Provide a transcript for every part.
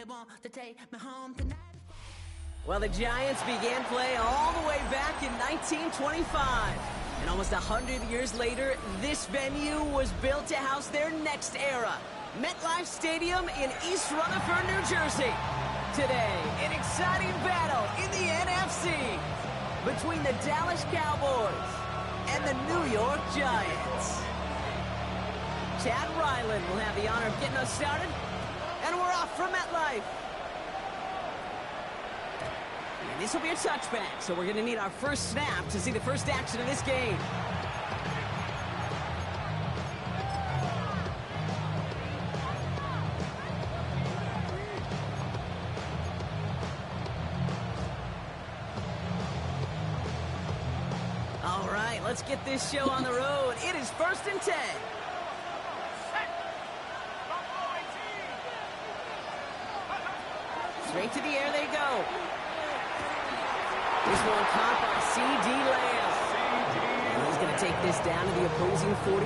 They want to take me home tonight. Well, the Giants began play all the way back in 1925. And almost 100 years later, this venue was built to house their next era. MetLife Stadium in East Rutherford, New Jersey. Today, an exciting battle in the NFC between the Dallas Cowboys and the New York Giants. Chad Ryland will have the honor of getting us started, and we're off from MetLife. And this will be a touchback, so we're going to need our first snap to see the first action of this game. All right, let's get this show on the road. It is 1st and 10. Straight to the air they go. This one caught by C.D. Lamb. And he's going to take this down to the opposing 44.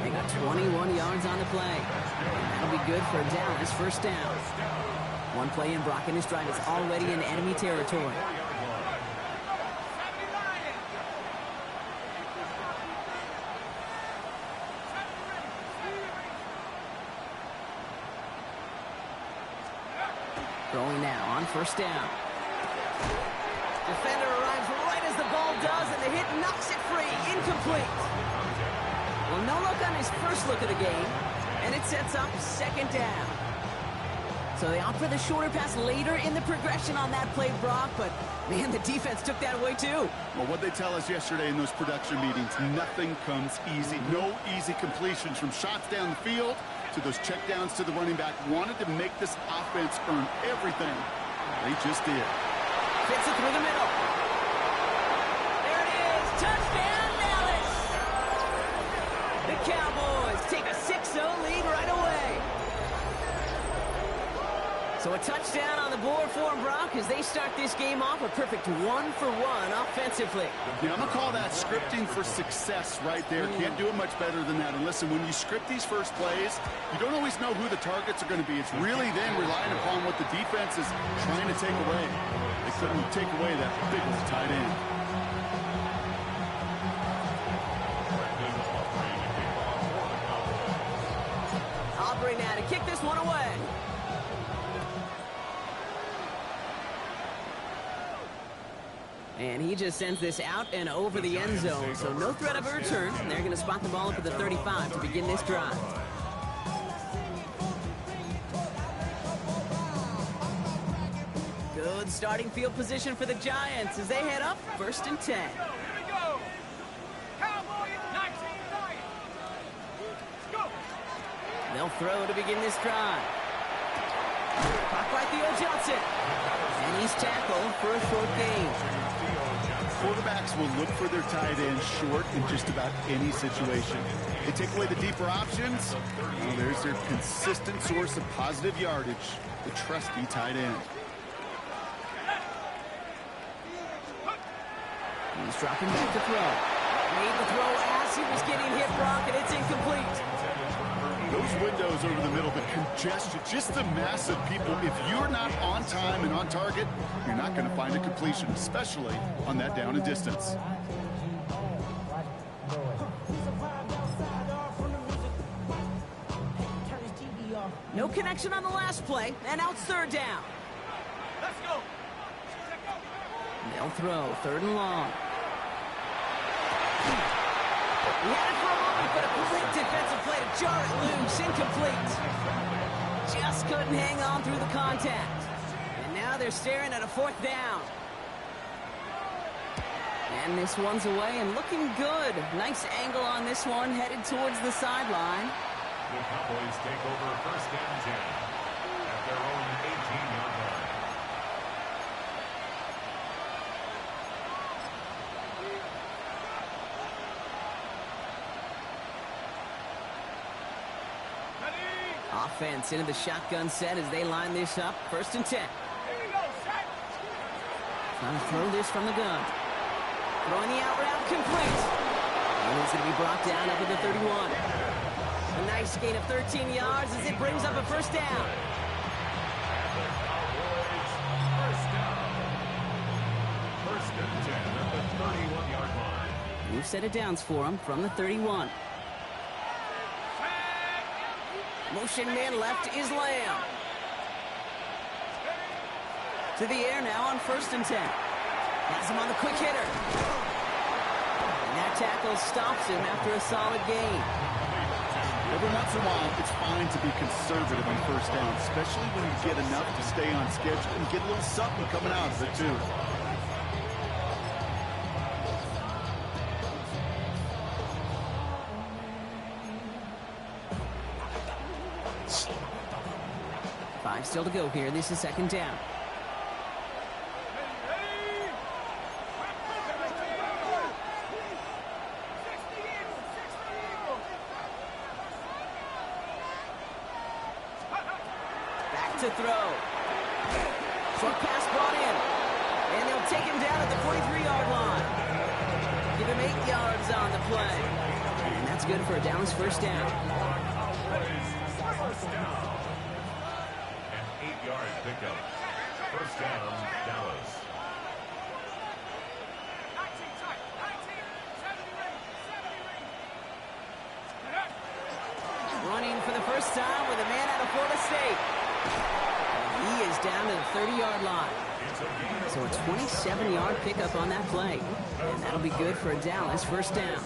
They got 21 yards on the play. And that'll be good for a Dallas first down. One play in, Brock and his drive is already in enemy territory. Throwing now on first down. Defender arrives right as the ball does, and the hit knocks it free. Incomplete. Well, no look on his first look of the game, and it sets up second down. So they opt for the shorter pass later in the progression on that play, Brock, but, man, the defense took that away, too. Well, what they tell us yesterday in those production meetings, nothing comes easy. No easy completions from shots down the field to those checkdowns to the running back. Wanted to make this offense earn everything. They just did. Fits it through the middle. There it is. Touchdown, Dallas. The Cowboys take a 6-0 lead right away. So a touchdown on the board for them, Brock, as they start this game off a perfect 1-for-1 offensively. Yeah, I'm going to call that scripting for success right there. Can't do it much better than that. And listen, when you script these first plays, you don't always know who the targets are going to be. It's really then relying upon what the defense is trying to take away. They couldn't take away that big old tight end. Aubrey now to kick this one away. And he just sends this out and over the end zone, so no threat of a return. They're going to spot the ball up at the 35 to begin this drive. Good starting field position for the Giants as they head up 1st and 10. They'll throw to begin this drive. Caught by Theo Johnson. And he's tackled for a short gain. Quarterbacks will look for their tight end short in just about any situation. They take away the deeper options. Well, there's their consistent source of positive yardage, the trusty tight end. He's dropping back to throw. Made the throw as he was getting hit, Brock, and it's incomplete. Those windows over the middle, the congestion, just the mass of people. If you're not on time and on target, you're not going to find a completion, especially on that down and distance. No connection on the last play, and now it's 3rd down. Let's go. They'll throw 3rd and long. He had it for a moment, but a quick defensive play to jar it loose. Incomplete. Just couldn't hang on through the contact. And now they're staring at a 4th down. And this one's away and looking good. Nice angle on this one, headed towards the sideline. The Cowboys take over 1st and 10 at their own 18-yard line. Offense into the shotgun set as they line this up. 1st and 10. Trying to throw this from the gun. Throwing the out route complete. And it's going to be brought down up at the 31. A nice gain of 13 yards as it brings up a 1st down. New set of downs for him from the 31. Motion man left is Lamb. To the air now on 1st and 10. Has him on the quick hitter. And that tackle stops him after a solid gain. Every once in a while, it's fine to be conservative on 1st down, especially when you get enough to stay on schedule and get a little something coming out of it, too. Five still to go here. This is 2nd down. To throw. Short pass brought in. And they'll take him down at the 43-yard line. Give him 8 yards on the play. And that's good for a Dallas 1st down. First down. An 8-yard pickup. 1st down, Dallas. Running for the first time with a man out of Florida State. He is down to the 30-yard line. So a 27-yard pickup on that play. And that'll be good for a Dallas 1st down.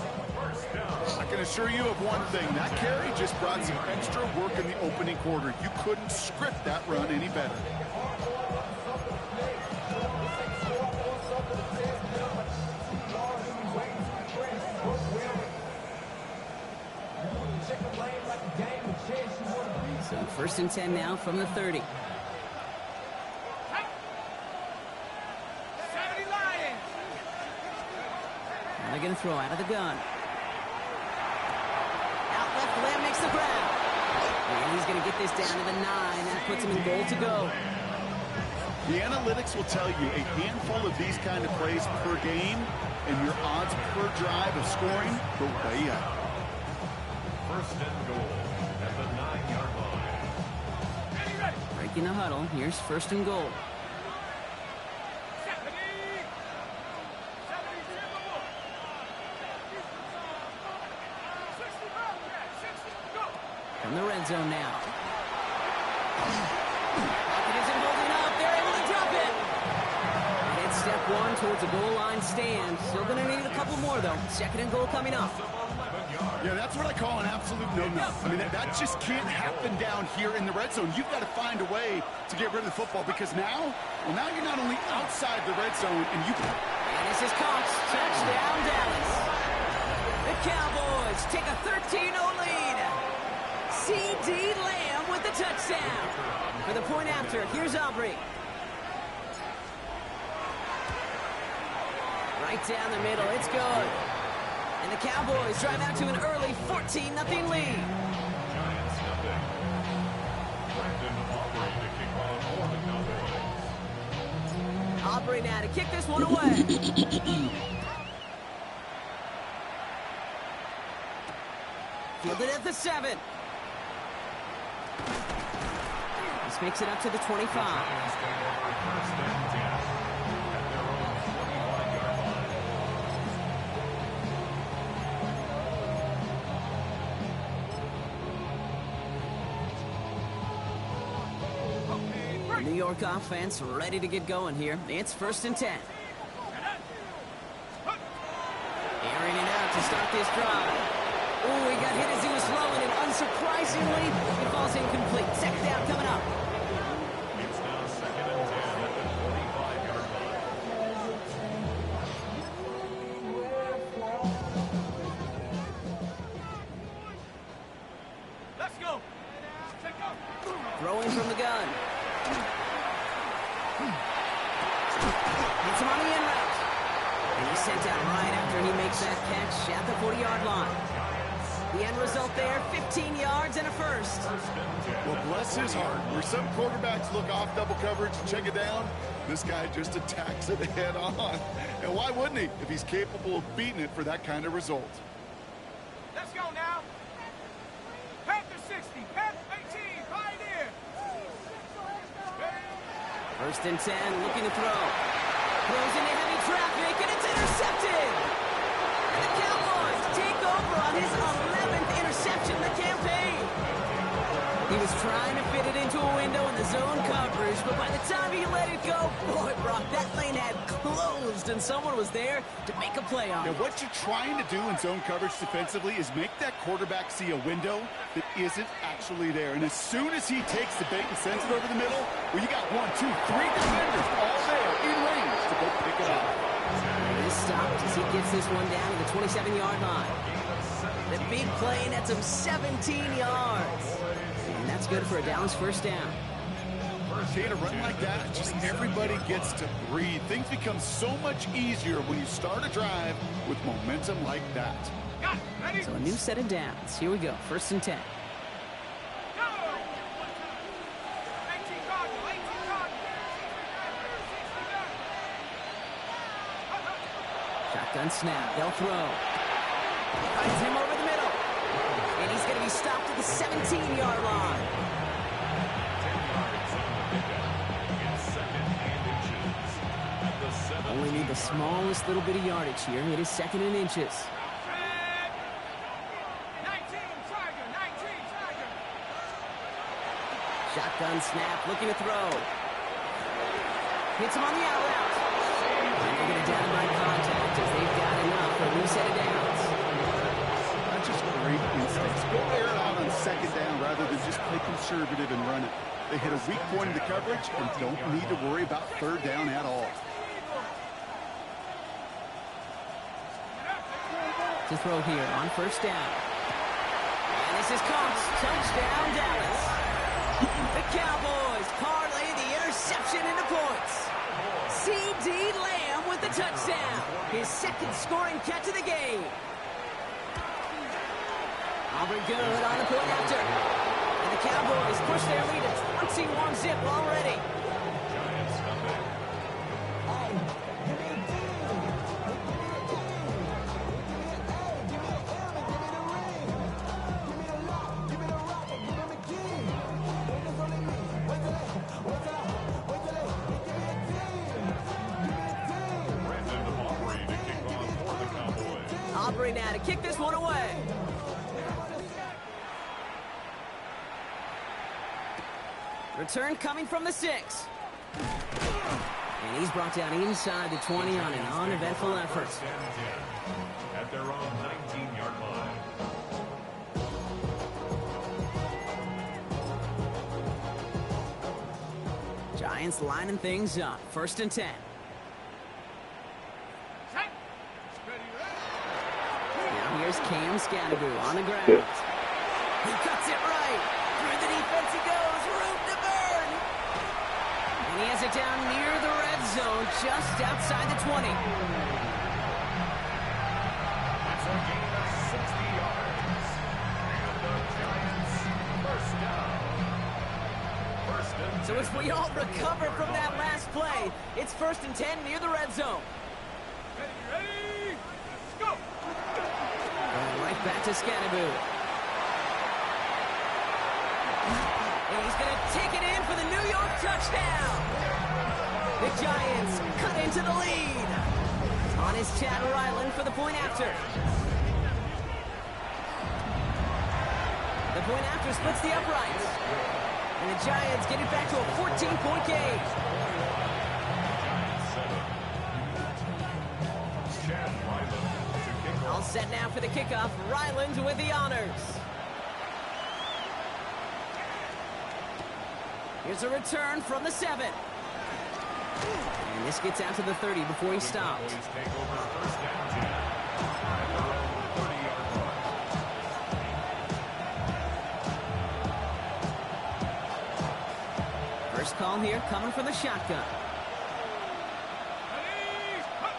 I can assure you of one thing. That carry just brought some extra work in the opening quarter. You couldn't script that run any better. So 1st and 10 now from the 30. Now they're going to throw out of the gun. Out left, Lamb makes the grab. And he's going to get this down to the 9. That puts him in goal to go. The analytics will tell you a handful of these kind of plays per game, and your odds per drive of scoring go way up. 1st and goal at the 9-yard line. Breaking the huddle. Here's 1st and goal. From the red zone now. Pocket isn't holding up. They're able to drop it. And it's step 1 towards a goal line stand. Still going to need a couple more, though. 2nd and goal coming up. Yeah, that's what I call an absolute no-no. I mean, that just can't happen down here in the red zone. You've got to find a way to get rid of the football because now you're not only outside the red zone and you... And this is Cox. Touchdown, Dallas. The Cowboys take a 13-0 lead. C.D. Lamb with the touchdown. For the point after, here's Aubrey. Right down the middle, it's good. And the Cowboys drive out to an early 14-0 lead. Giants nothing. Brandon Aubrey to kick off for the Cowboys. Aubrey now to kick this one away. Fielded at the 7. This makes it up to the 25. Giants take over 1st and 10 at their own 21-yard line. The New York offense ready to get going here. It's 1st and 10. Airing it out to start this drive. Oh, he got hit as he was throwing, and unsurprisingly, it falls incomplete. 2nd down coming up. It's now 2nd and 10 at the 45-yard line. Let's go. Throwing from the gun. Hits him on the in route. And he's sent out right after he makes that catch at the 40-yard line. The end result there, 15 yards and a first. Well, bless his heart. Where some quarterbacks look off double coverage and check it down, this guy just attacks it head on. And why wouldn't he if he's capable of beating it for that kind of result? Let's go now. Panther 60, Panther 18, Pioneer. 1st and 10, looking to throw. Throws into heavy traffic, and it's intercepted. And the Cowboys take over on his 11th interception of the campaign. He was trying to fit it into a window in the zone coverage, but by the time he let it go, boy, Brock, that lane had closed, and someone was there to make a play on it. Now, what you're trying to do in zone coverage defensively is make that quarterback see a window that isn't actually there. And as soon as he takes the bait and sends it over the middle, well, you got 1, 2, 3 defenders all there in range to go pick it up. He is stopped as he gets this one down to the 27-yard line. The big play nets him 17 yards. And that's good for a Dallas first down. See, a run like that, just everybody gets to breathe. Things become so much easier when you start a drive with momentum like that. Got it. Ready? So a new set of downs. Here we go. 1st and 10. Go! 18 Cardinal, 18 Cardinal. Shotgun snap. They'll throw. Finds him over the middle. And he's going to be stopped at the 17-yard line. 10 yards. Only need the smallest little bit of yardage here. It is 2nd and inches. 19 Tiger, 19 Tiger. Shotgun snap. Looking to throw. Hits him on the out route. And they're going to down by contact as they've got enough for a new set of downs. That's just great instincts. Go air it out on 2nd down rather than just play conservative and run it. They hit a weak point in the coverage and don't need to worry about 3rd down at all. To throw here on 1st down. And this is caught. Touchdown, Dallas. The Cowboys parlay the interception into points. C.D. Lamb with the touchdown. His 2nd scoring catch of the game. Auburn good on the point after. And the Cowboys push their lead to 21-zip already. Giants come back. Brandon Aubrey to kick off for the Cowboys. Aubrey now to kick this one away. Return coming from the 6. And he's brought down inside the 20 on an uneventful effort. 1st and 10 at their own 19-yard line. Giants lining things up. 1st and 10. Set. Ready, ready. Now here's Cam Scannaboo on the ground. He cuts it right. Through the defense he goes. Room to burn. And he has it down near the red zone, just outside the 20. That's a gain of 60 yards. And the Giants first down. 1st and 10. So as we all recover from that last play, it's 1st and 10 near the red zone. Ready, ready. Let's go. And right back to Scannaboo. And he's going to take it in for the New York touchdown. The Giants cut into the lead. On his Chad Ryland for the point after. The point after splits the uprights. And the Giants get it back to a 14-point game. Chad Ryland to kick All off. set now for the kickoff. Ryland with the honors. Here's a return from the 7. And this gets out to the 30 before he stopped. Cowboys take over 1st and 10 at their own 30-yard line. First call here coming from the shotgun. Ready. Up.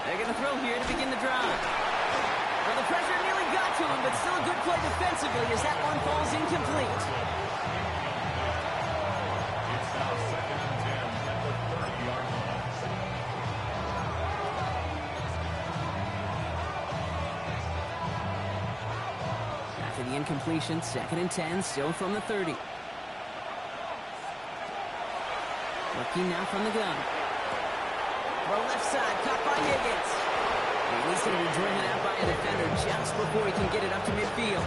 They're going to throw here to begin the drive. Well, the pressure nearly got to him, but still a good play defensively as that one falls incomplete. It's now 2nd and 10 at the 30-yard line. After the incompletion, 2nd and 10, still from the 30. Looking now from the gun. Throw left side, caught by Higgins. And he's going to be driven out by a defender just before he can get it up to midfield.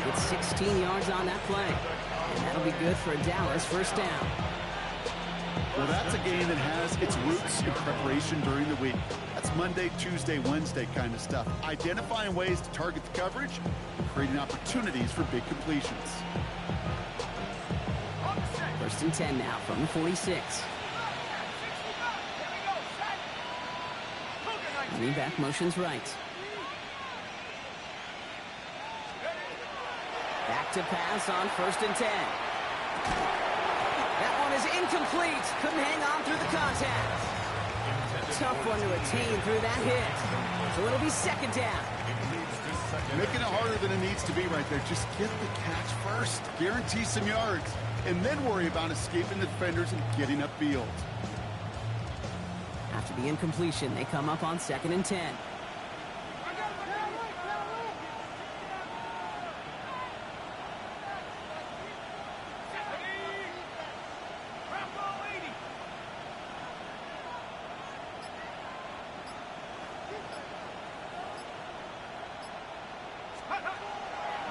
It's 16 yards on that play. And that'll be good for a Dallas first down. Well, that's a game that has its roots in preparation during the week. That's Monday, Tuesday, Wednesday kind of stuff. Identifying ways to target the coverage and creating opportunities for big completions. First and 10 now from the 46. Lean back motions right. Back to pass on first and 10. That one is incomplete. Couldn't hang on through the contact. Tough one to attain through that hit. So it'll be second down. Making it harder than it needs to be right there. Just get the catch first. Guarantee some yards. And then worry about escaping the defenders and getting upfield. After the incompletion, they come up on second and 10.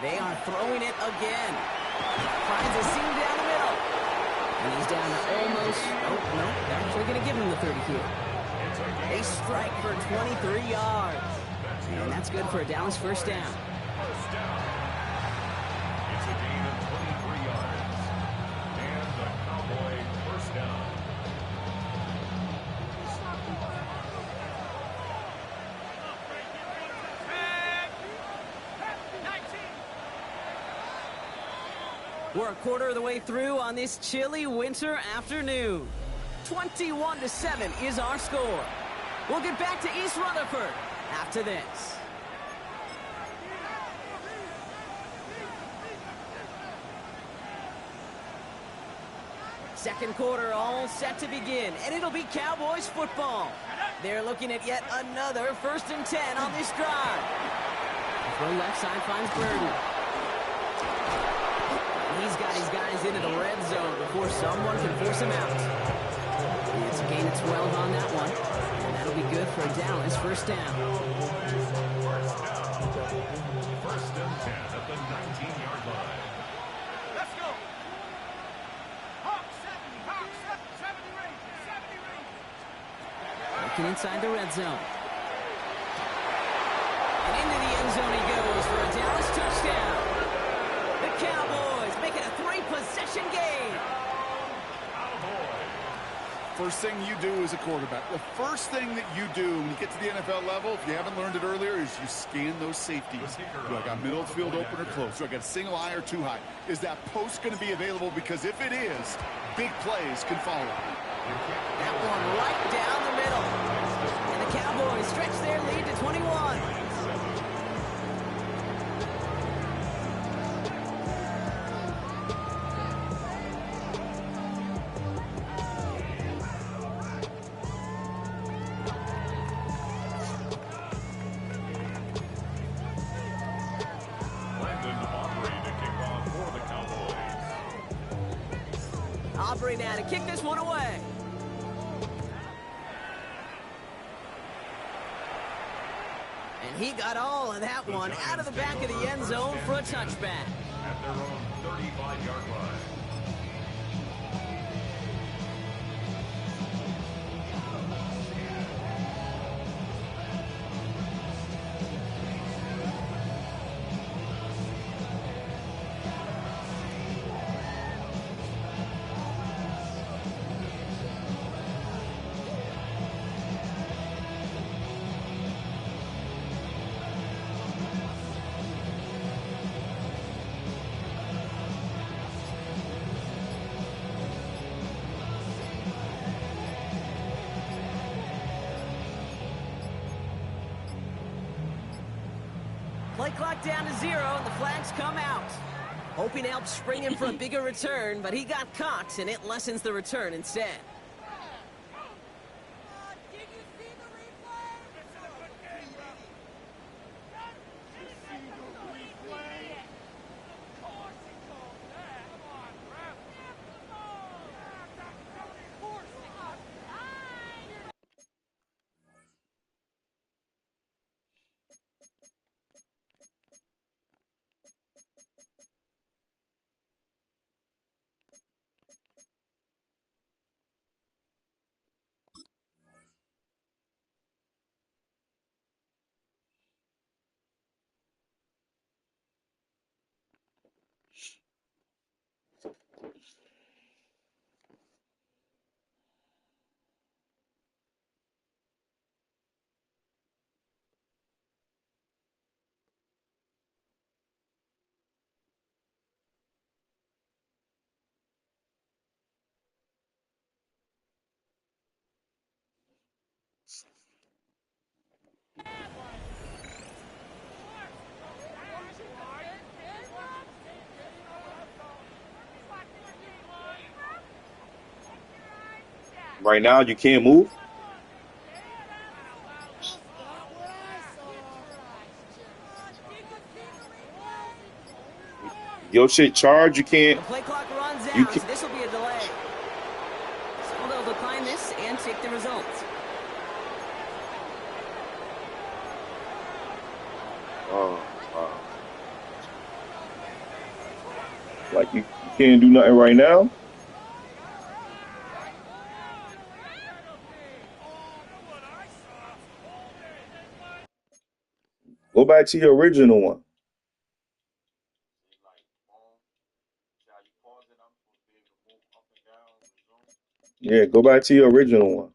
They are throwing it again. Finds a seam down the middle. And he's down to almost... Oh, no. They're actually going to give him the 30 here. They strike for 23 yards. And that's good for a Dallas first down. First down. It's a gain of 23 yards. And the Cowboy first down. We're a quarter of the way through on this chilly winter afternoon. 21-7 is our score. We'll get back to East Rutherford after this. Second quarter all set to begin, and it'll be Cowboys football. They're looking at yet another first and 10 on this drive. The left side finds Burden. He's got his guys into the red zone before someone can force him out. It's a gain of 12 on that one. And that'll be good for a Dallas first down. First and 10 at the 19-yard line. Let's go. Hawk 70 range, 70 range. Looking inside the red zone. And into the end zone he goes for a Dallas touchdown. The Cowboys make it a 3-possession game. First thing you do as a quarterback, the first thing that you do when you get to the NFL level, if you haven't learned it earlier, is you scan those safeties. Do I got middle of the field open or close? Do I got a single eye or two high? Is that post going to be available? Because if it is, big plays can follow. That one right down the middle. And the Cowboys stretch their lead to 21. Aubrey now to kick this one away. And he got all of that one out of the back of the end zone for a touchback. At their own 35-yard line. Play clock down to 0, and the flags come out. Hoping to help spring him for a bigger return, but he got caught, and it lessens the return instead. Right now, you can't move. Your shit charged. You can't. The play clock runs You out, can. so this will be a delay. So they'll decline this and take the result. Oh, wow. Like you can't do nothing right now. Go back to your original one. Yeah, go back to your original one.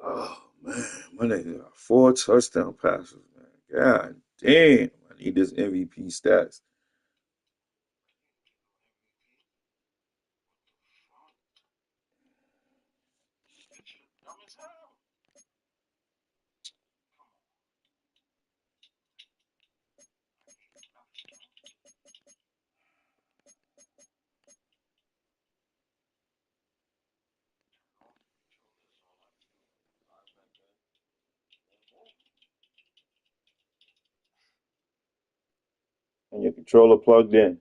Oh man, my nigga got 4 touchdown passes, man. God damn, I need this MVP stats. And your controller plugged in.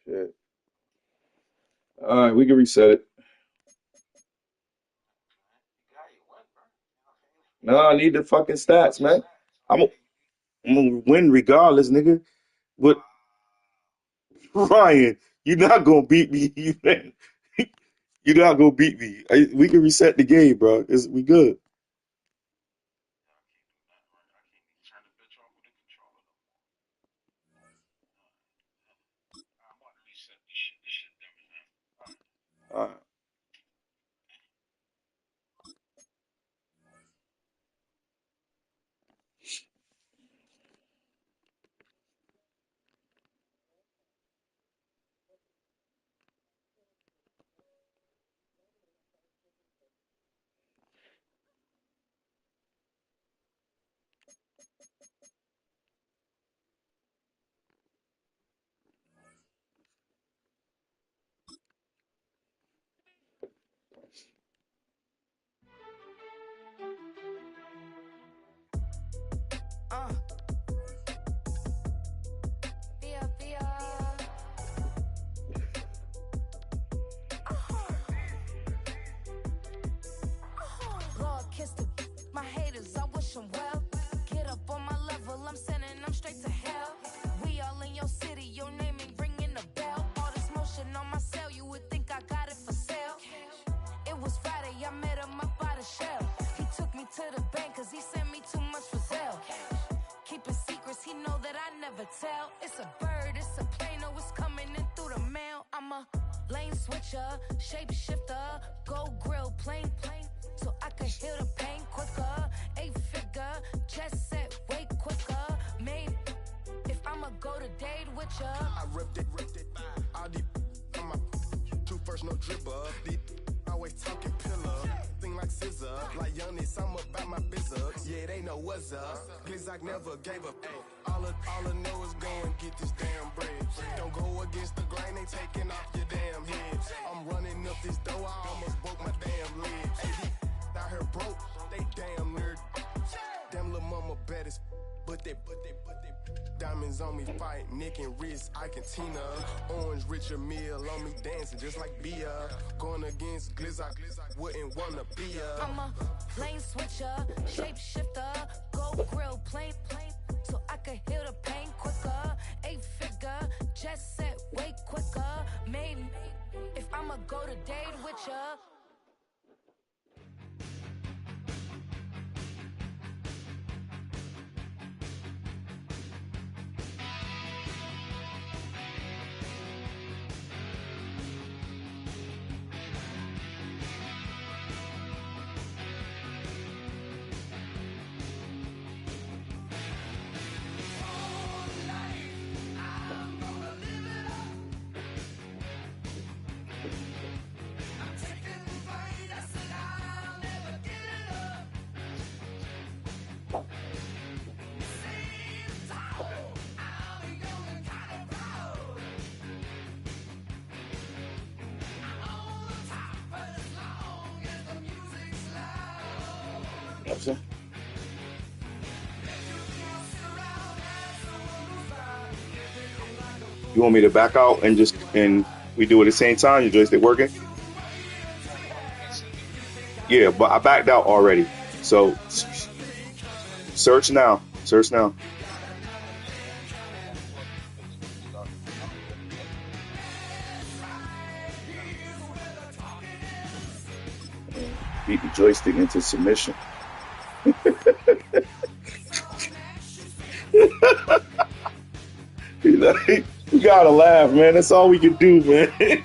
Shit. All right, we can reset it. No, I need the fucking stats, man. I'm, I'm gonna win regardless, nigga. But Ryan, you're not gonna beat me. You're not gonna beat me. We can reset the game, bro. We good. All right. Lord, kiss my haters, I wish them well. Get up on my level, I'm sending them straight to hell. We all in your city, your name ain't ringing a bell. All this motion on my cell, you would think I got it for sale. It was Friday, I met him up by the shell. He took me to the bank, cause he sent me too much for Zelle. Keeping secrets, he know that I never tell. It's a bird, it's a plane, oh, it's coming in through the mail. I'm a lane switcher, shapeshifter, go grill, plane, so I can heal the pain quicker. 8-figure, jet set, way quicker. Made if I'ma go to date with ya. I ripped it. All these on my two first, no dribble. These always talking pillar. Thing like scissor. Like Giannis, I'm about my business. Yeah, they know what's up. Glizak never gave up. All I know is go and get this damn bread. Don't go against the grain, they taking off your damn head. I'm running up this door, I almost broke my damn leg. Hey, out here broke, they damn nerd. Damn little mama bad as but they diamonds on me fight, neck and wrist, I can Tina. Orange Richard Mill on me dancing just like Bia. Going against Glizak, wouldn't wanna be ya. I'm a lane switcher, shapeshifter, go grill, plane, so I can heal the pain quicker. 8-figure, jet set, way quicker. Maybe if I'ma go to date with ya. I'm saying? You want me to back out and we do it at the same time? Your joystick working? Yeah, but I backed out already. So search now. Search now. Beat the joystick into submission. Like, we gotta laugh, man. That's all we can do, man.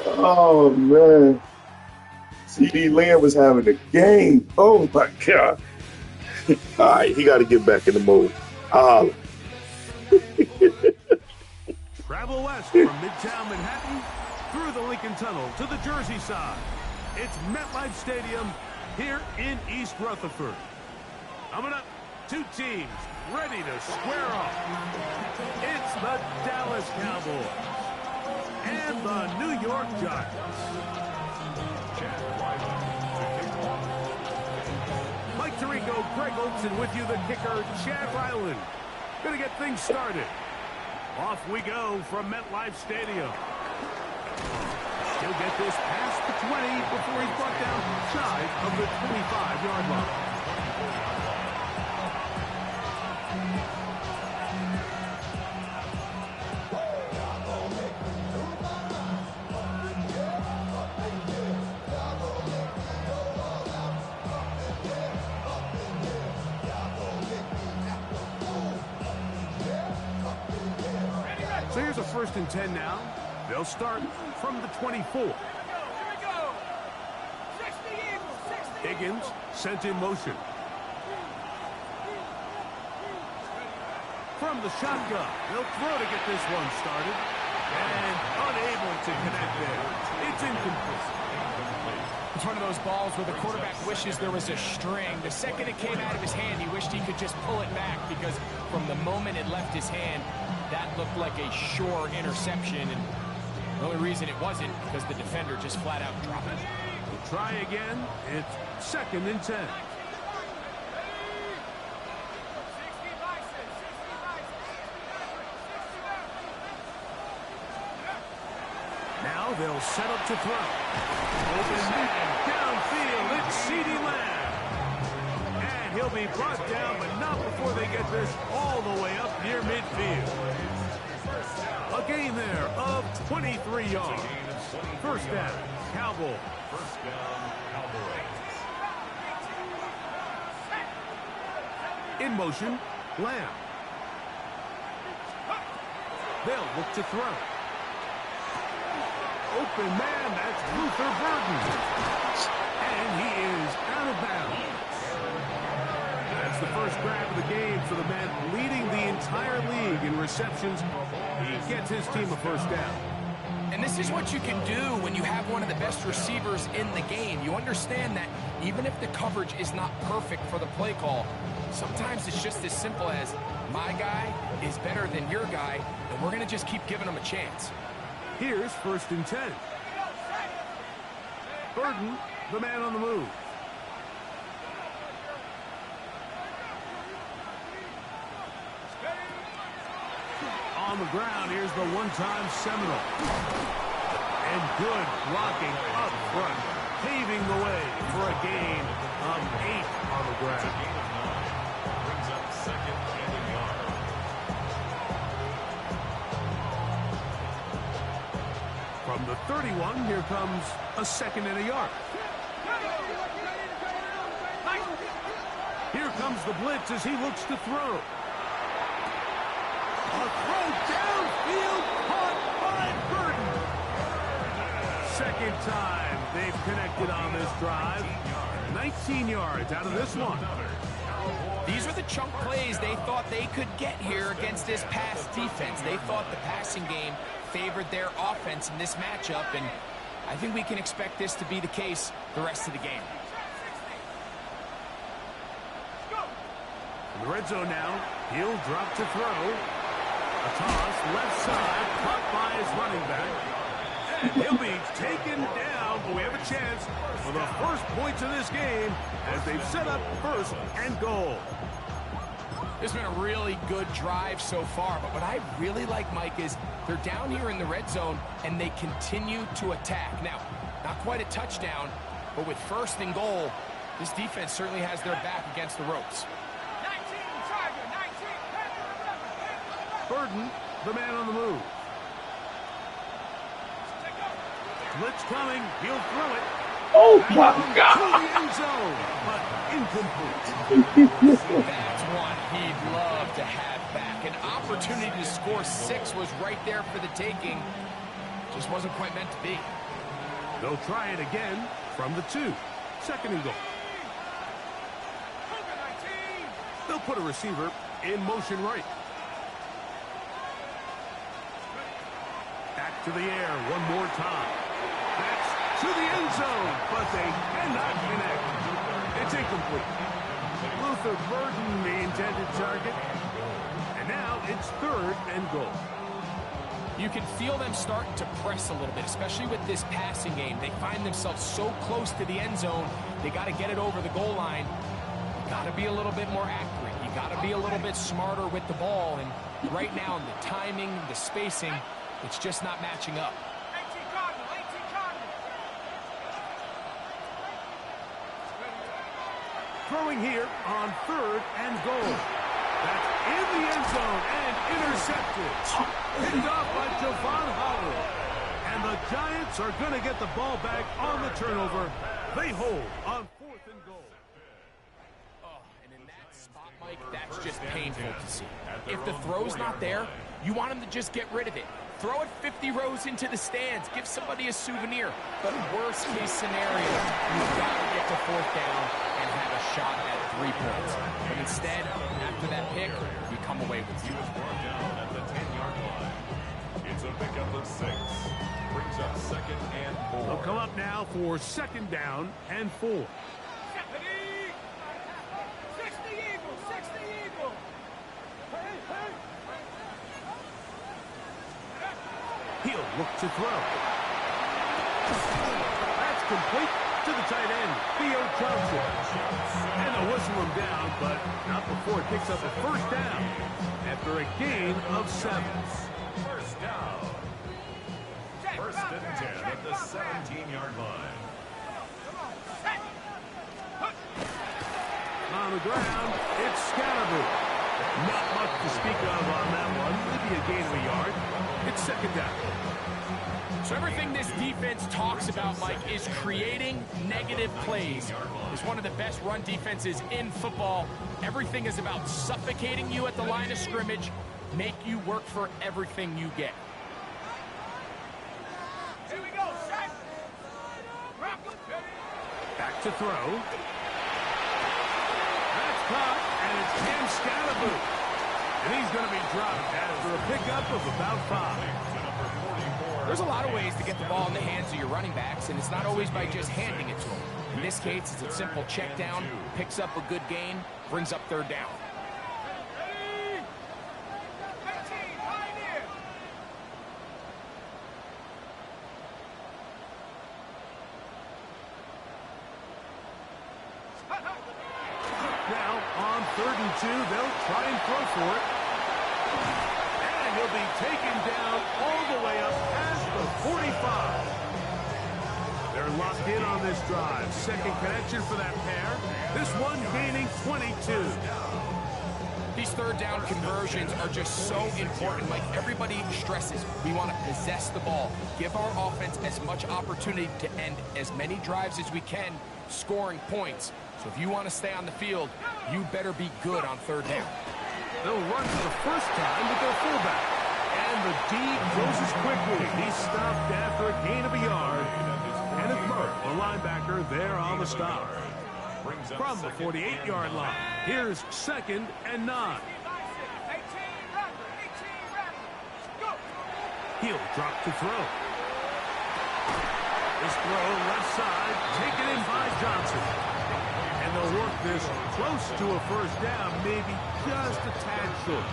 Oh man, CD Lamb was having a game. Oh my god! All right, he got to get back in the mode. I'll holler. Travel west from Midtown Manhattan through the Lincoln Tunnel to the Jersey side. It's MetLife Stadium here in East Rutherford. Coming up, two teams ready to square off. It's the Dallas Cowboys and the New York Giants. Mike Tirico, Greg Olson with you, the kicker, Chad Ryland. Gonna get things started. Off we go from MetLife Stadium. He'll get this past the 20 before he's brought down shy of the 25-yard line. So here's a 1st and 10 now. They'll start from the 24. Higgins sent in motion. From the shotgun, they'll throw to get this one started. And unable to connect there. It's incomplete. It's one of those balls where the quarterback wishes there was a string. The second it came out of his hand, he wished he could just pull it back, because from the moment it left his hand, that looked like a sure interception. And the only reason it wasn't because the defender just flat out dropped it. We'll try again. It's 2nd and 10. Now they'll set up to throw. Open man downfield. It's CeeDee Lamb. And he'll be brought down, but not before they get this all the way up near midfield. A gain there of 23 yards. 1st down, Cowboys. 1st down, Cowboys. In motion, Lamb. They'll look to throw. Open man, that's Luther Burden. And he is out of bounds. That's the first grab of the game for the man leading the entire league in receptions. He gets his team a 1st down. And this is what you can do when you have one of the best receivers in the game. You understand that even if the coverage is not perfect for the play call, sometimes it's just as simple as, my guy is better than your guy, and we're going to just keep giving him a chance. Here's 1st and 10. Burden, the man on the move. On the ground, here's the one-time Seminole. And good blocking up front, paving the way for a gain of 8 on the ground. Brings up 2nd and a yard. From the 31, here comes a 2nd and a yard. Here comes the blitz as he looks to throw. A throw downfield, caught by Burden. 2nd time they've connected on this drive. 19 yards out of this one. These are the chunk plays they thought they could get here against this pass defense. They thought the passing game favored their offense in this matchup, and I think we can expect this to be the case the rest of the game. In the red zone now, he'll drop to throw. A toss, left side, caught by his running back. And he'll be taken down, but we have a chance for the first points of this game as they've set up first and goal. It's been a really good drive so far, but what I really like, Mike, is they're down here in the red zone, and they continue to attack. Now, not quite a touchdown, but with first and goal, this defense certainly has their back against the ropes. 19, Tiger, 19, Burden, the man on the move. Blitz coming, he'll throw it. Oh my God! To the end zone, but incomplete. That's one he'd love to have back. An opportunity to score 6 was right there for the taking. Just wasn't quite meant to be. They'll try it again from the 2. Second and goal. They'll put a receiver in motion right. Back to the air one more time. That's to the end zone, but they cannot connect. It's incomplete. Luther Burden, the intended target. And now it's third and goal. You can feel them starting to press a little bit, especially with this passing game. They find themselves so close to the end zone, they got to get it over the goal line. You got to be a little bit more accurate. You got to be a little bit smarter with the ball. And right now, the timing, the spacing, it's just not matching up. 18 Cardinal, 18 Cardinal. Throwing here on third and goal. That's in the end zone and intercepted. Picked off by Javon Holland. And the Giants are going to get the ball back on the turnover. They hold on fourth and goal. Oh, and in that spot, Mike, that's just painful to see. If the throw's not there, you want him to just get rid of it. Throw it 50 rows into the stands. Give somebody a souvenir. But worst case scenario, you've got to get to fourth down and have a shot at 3 points. But instead, after that pick, you come away with 2. He was brought down at the 10-yard line. It's a pickup of 6. Brings up second and 4. They'll come up now for second down and 4. 60 Eagle, 60 Eagle. Hey, hey. He'll look to throw. That's complete to the tight end, Theo Johnson. And they'll whistle him down, but not before it picks up a first down after a gain of 7. First down. First and 10 at the 17-yard line. On the ground, it's Scalaboo. Not much to speak of on that one. Maybe a gain of a yard. It's second down. So everything this defense talks about, Mike, is creating negative plays. It's one of the best run defenses in football. Everything is about suffocating you at the line of scrimmage, make you work for everything you get. Here we go, set. Back to throw. That's caught, and it's Cam Scalaboo. And he's going to be dropped after a pickup of about 5. There's a lot of ways to get the ball in the hands of your running backs, and it's not always by just handing it to them. In this case, it's a simple check down, picks up a good gain, brings up third down. Ready? 19, Pioneer. Now, on third and 2, they'll try and throw for it. And he'll be taken down all the way up past the 45. They're locked in on this drive. Second connection for that pair. This one gaining 22. These third down conversions are just so important. Like everybody stresses, we want to possess the ball, give our offense as much opportunity to end as many drives as we can, scoring points. So if you want to stay on the field, you better be good on third down. They'll run for the first time with their fullback. And the D closes quickly. He's stopped after a gain of a yard. And it's Murray, the linebacker, there on the stop. From the 48-yard line, here's second and 9. He'll drop to throw. This throw left side, taken in by Johnson. And they'll work this close to a first down, maybe just a tad short.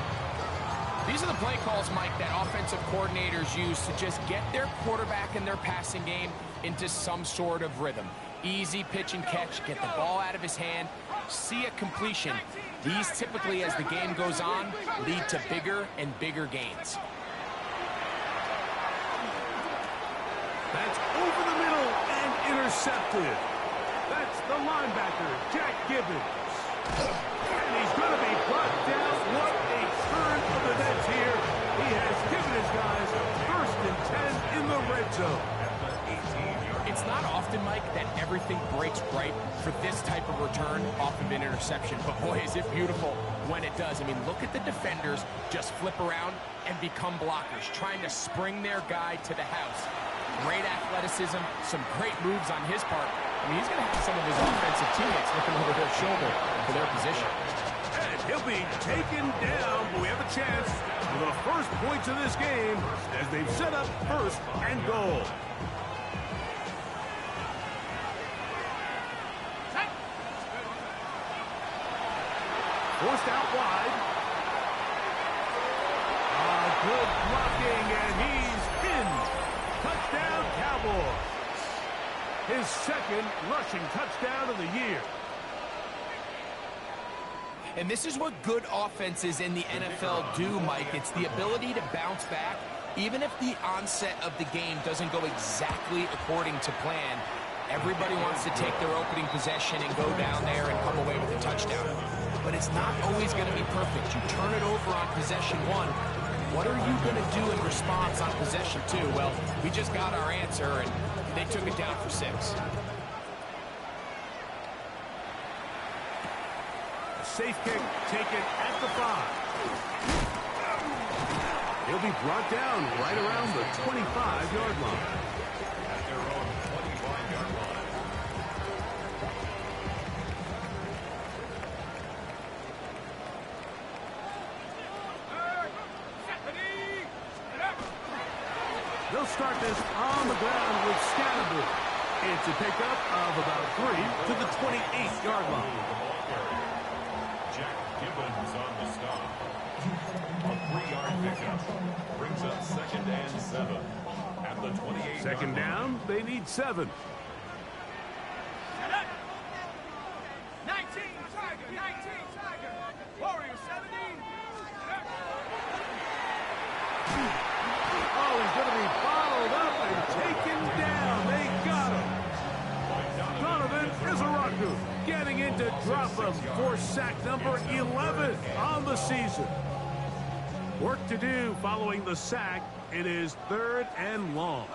These are the play calls, Mike, that offensive coordinators use to just get their quarterback and their passing game into some sort of rhythm. Easy pitch and catch, get the ball out of his hand, see a completion. These typically, as the game goes on, lead to bigger and bigger gains. That's over the middle and intercepted. That's the linebacker, Jack Gibbons. And he's going to be brought down. What a turn of the events here. He has given his guys first and 10 in the red zone. It's not often, Mike, that everything breaks right for this type of return off of an interception. But boy, is it beautiful when it does. I mean, look at the defenders just flip around and become blockers, trying to spring their guy to the house. Great athleticism, some great moves on his part. I mean, he's going to have some of his offensive teammates looking over their shoulder for their position. And he'll be taken down, but we have a chance for the first points of this game as they've set up first and goal. Forced out wide. Good blocking, and he's in. Touchdown, Cowboys. His second rushing touchdown of the year. And this is what good offenses in the NFL do, Mike. It's the ability to bounce back, even if the onset of the game doesn't go exactly according to plan. Everybody wants to take their opening possession and go down there and come away with a touchdown. But it's not always going to be perfect. You turn it over on possession one. What are you going to do in response on possession two? Well, we just got our answer, and they took it down for 6. Safe kick taken at the 5. He'll be brought down right around the 25-yard line. At their own 25-yard line. They'll start this on the ground with Scatterby. It's a pickup of about 3 to the 28-yard line. Jack Gibbons on the stop. A 3-yard pickup brings up 2nd and 7 at the 28. Second down, they need 7. 19 Tiger, 19 Tiger. Warrior 17. Oh, he's going to be followed up and taken down. They got him. Donovan Izaraku getting in to drop him for sack number 11 on the season. Work to do following the sack. It is 3rd and long.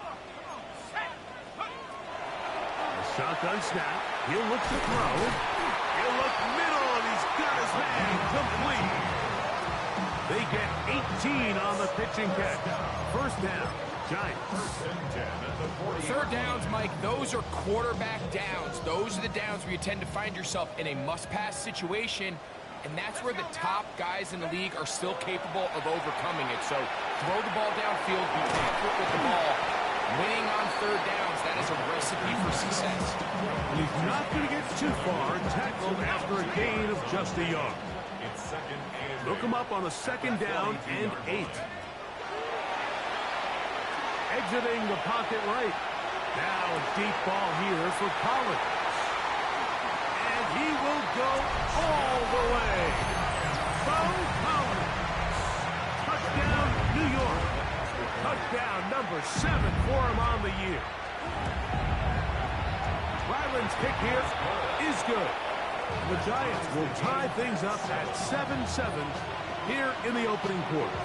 A shotgun snap. He'll look to throw. He'll look middle, and he's got his man complete. They get 18 on the pitching catch. First down, Giants. 3rd downs, Mike, those are quarterback downs. Those are the downs where you tend to find yourself in a must-pass situation, and that's where the top guys in the league are still capable of overcoming it. So throw the ball downfield, be accurate with the ball. Winning on 3rd downs, that is a recipe for success. And he's not going to get too far tackled after a gain of just a yard. It's 2nd and Look him up on a 2nd down and 8. Exiting the pocket right. Now a deep ball here for Collins. And he will go all the way. Bo Collins. Touchdown, New York. Touchdown number 7 for him on the year. Ryland's kick here is good. The Giants will tie things up at 7-7 here in the opening quarter.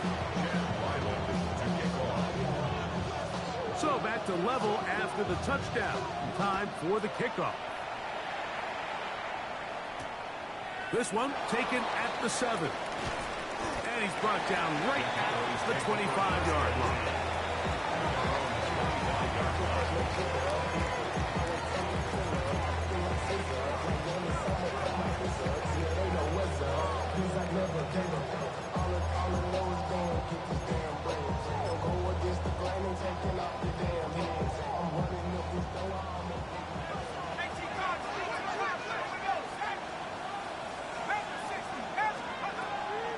So back to level after the touchdown. Time for the kickoff. This one taken at the 7. And he's brought down right at the 25-yard line.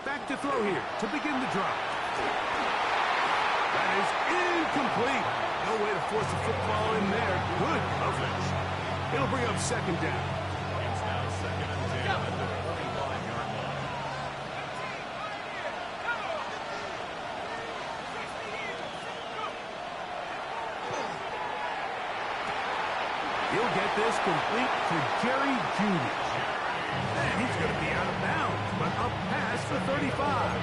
Back to throw here to begin the drive. That is incomplete. No way to force a football in there. Good coverage. It'll bring up second down. It's now second and 10 at the 45-yard line. He'll get this complete to Jerry Jr. And he's going to be out of bounds, but up past the 35.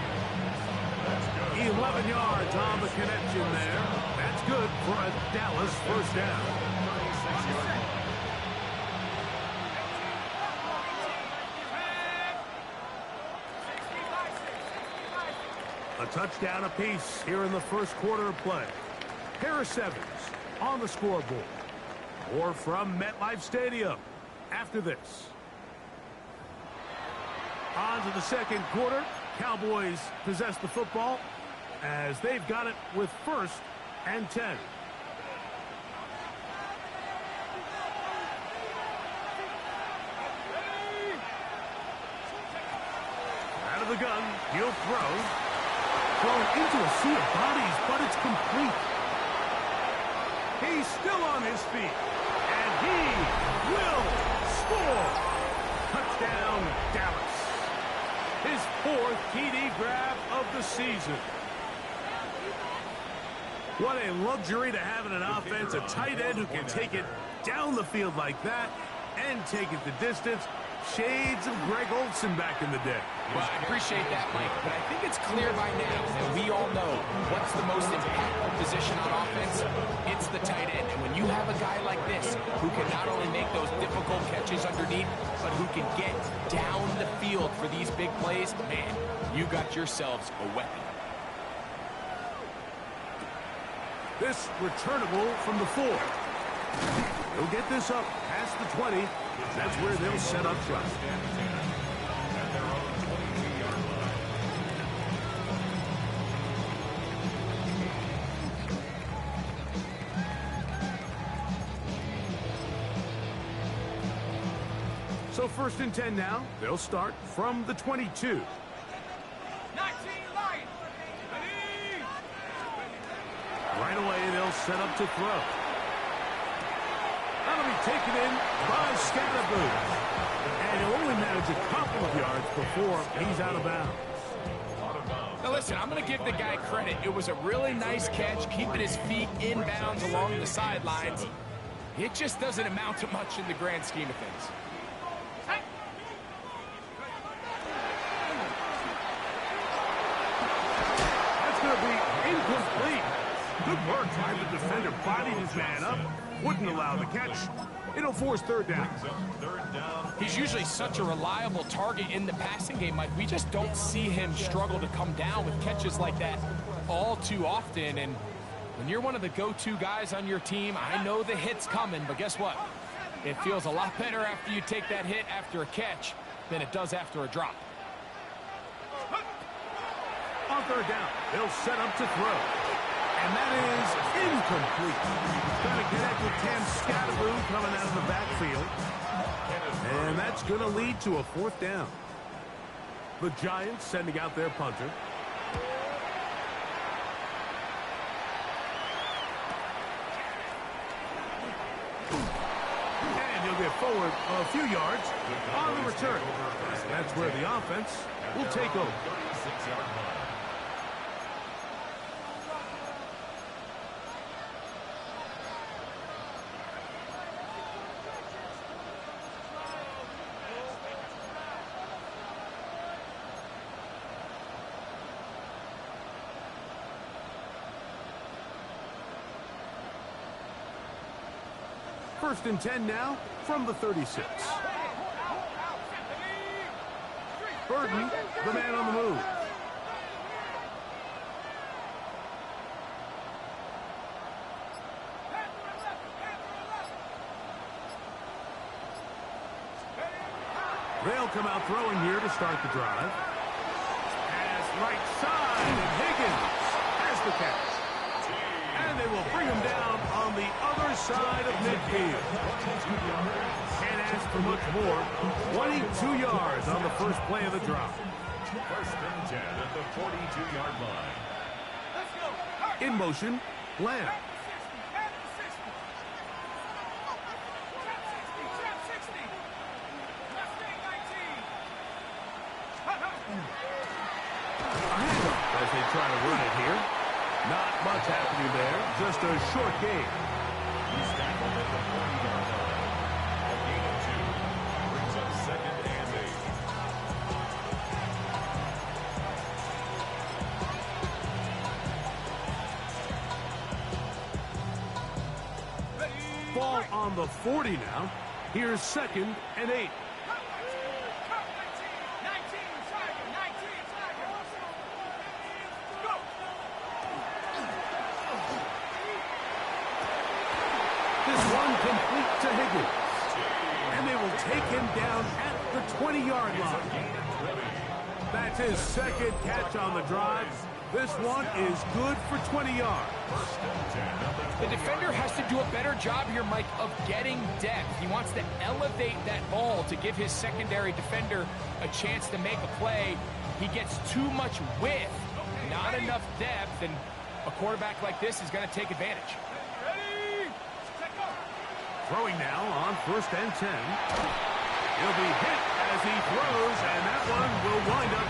11 yards on the connection there. That's good for a Dallas first down. A touchdown apiece here in the first quarter of play. Harris Evans on the scoreboard. Or from MetLife Stadium after this. On to the second quarter. Cowboys possess the football as they've got it with first and 10. Out of the gun, he'll throw. Thrown into a sea of bodies, but it's complete. He's still on his feet. And he will score. Touchdown, Dallas. His fourth TD grab of the season. What a luxury to have in an offense, a tight end who can take it down the field like that and take it the distance. Shades of Greg Olsen back in the day. Well, I appreciate that, Mike, but I think it's clear by now that we all know what's the most impactful position on offense. It's the tight end. And when you have a guy like this who can not only make those difficult catches underneath, but who can get down the field for these big plays, man, you got yourselves a weapon. This returnable from the 4. He'll get this up past the 20. That's where they'll set up shop. So first and 10 now. They'll start from the 22. 19 line. Right away, they'll set up to throw. That'll be taken in by Scatterboo. And he'll only manage a couple of yards before he's out of bounds. Now listen, I'm going to give the guy credit. It was a really nice catch, keeping his feet in bounds along the sidelines. It just doesn't amount to much in the grand scheme of things. That's going to be incomplete. Good work trying the defender bodied his man up. Wouldn't allow the catch. It'll force third down. He's usually such a reliable target in the passing game, Mike. We just don't see him struggle to come down with catches like that all too often. And when you're one of the go-to guys on your team, I know the hit's coming, but guess what? It feels a lot better after you take that hit after a catch than it does after a drop. On third down, they'll set up to throw. And that is incomplete. Trying to connect with Cam Scatterboo coming out of the backfield. And that's going to lead to a fourth down. The Giants sending out their punter. And he'll get forward a few yards on the return. That's where the offense will take over. First and 10 now from the 36. Burton, the man on the move. They'll come out throwing here to start the drive. Pass right side, and Higgins has the catch. And they will bring him down on the other side of midfield. Can't ask for much more. 22 yards on the first play of the drive. First and 10 at the 42-yard line. In motion, Lamb. As they try to run it here. Not much happening there. Just a short game. He's tackled at the 40-yard line. A gain of 2. Brings up 2nd and 8. Ball on the 40 now. Here's 2nd and 8. This one complete to Higgins. And they will take him down at the 20-yard line. That's his 2nd catch on the drive. This one is good for 20 yards. The defender has to do a better job here, Mike, of getting depth. He wants to elevate that ball to give his secondary defender a chance to make a play. He gets too much width, not enough depth, and a quarterback like this is going to take advantage. Throwing now on 1st and 10. He'll be hit as he throws, and that one will wind up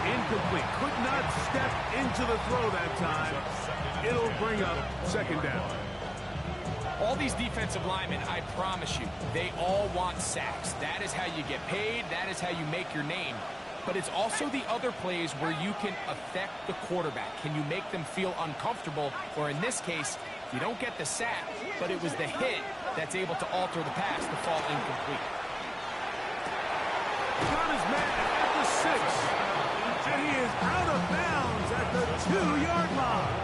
incomplete. Could not step into the throw that time. It'll bring up 2nd down. All these defensive linemen, I promise you, they all want sacks. That is how you get paid. That is how you make your name. But it's also the other plays where you can affect the quarterback. Can you make them feel uncomfortable? Or in this case, you don't get the sack, but it was the hit that's able to alter the pass to fall incomplete. Got his man at the 6. And he is out of bounds at the 2-yard line.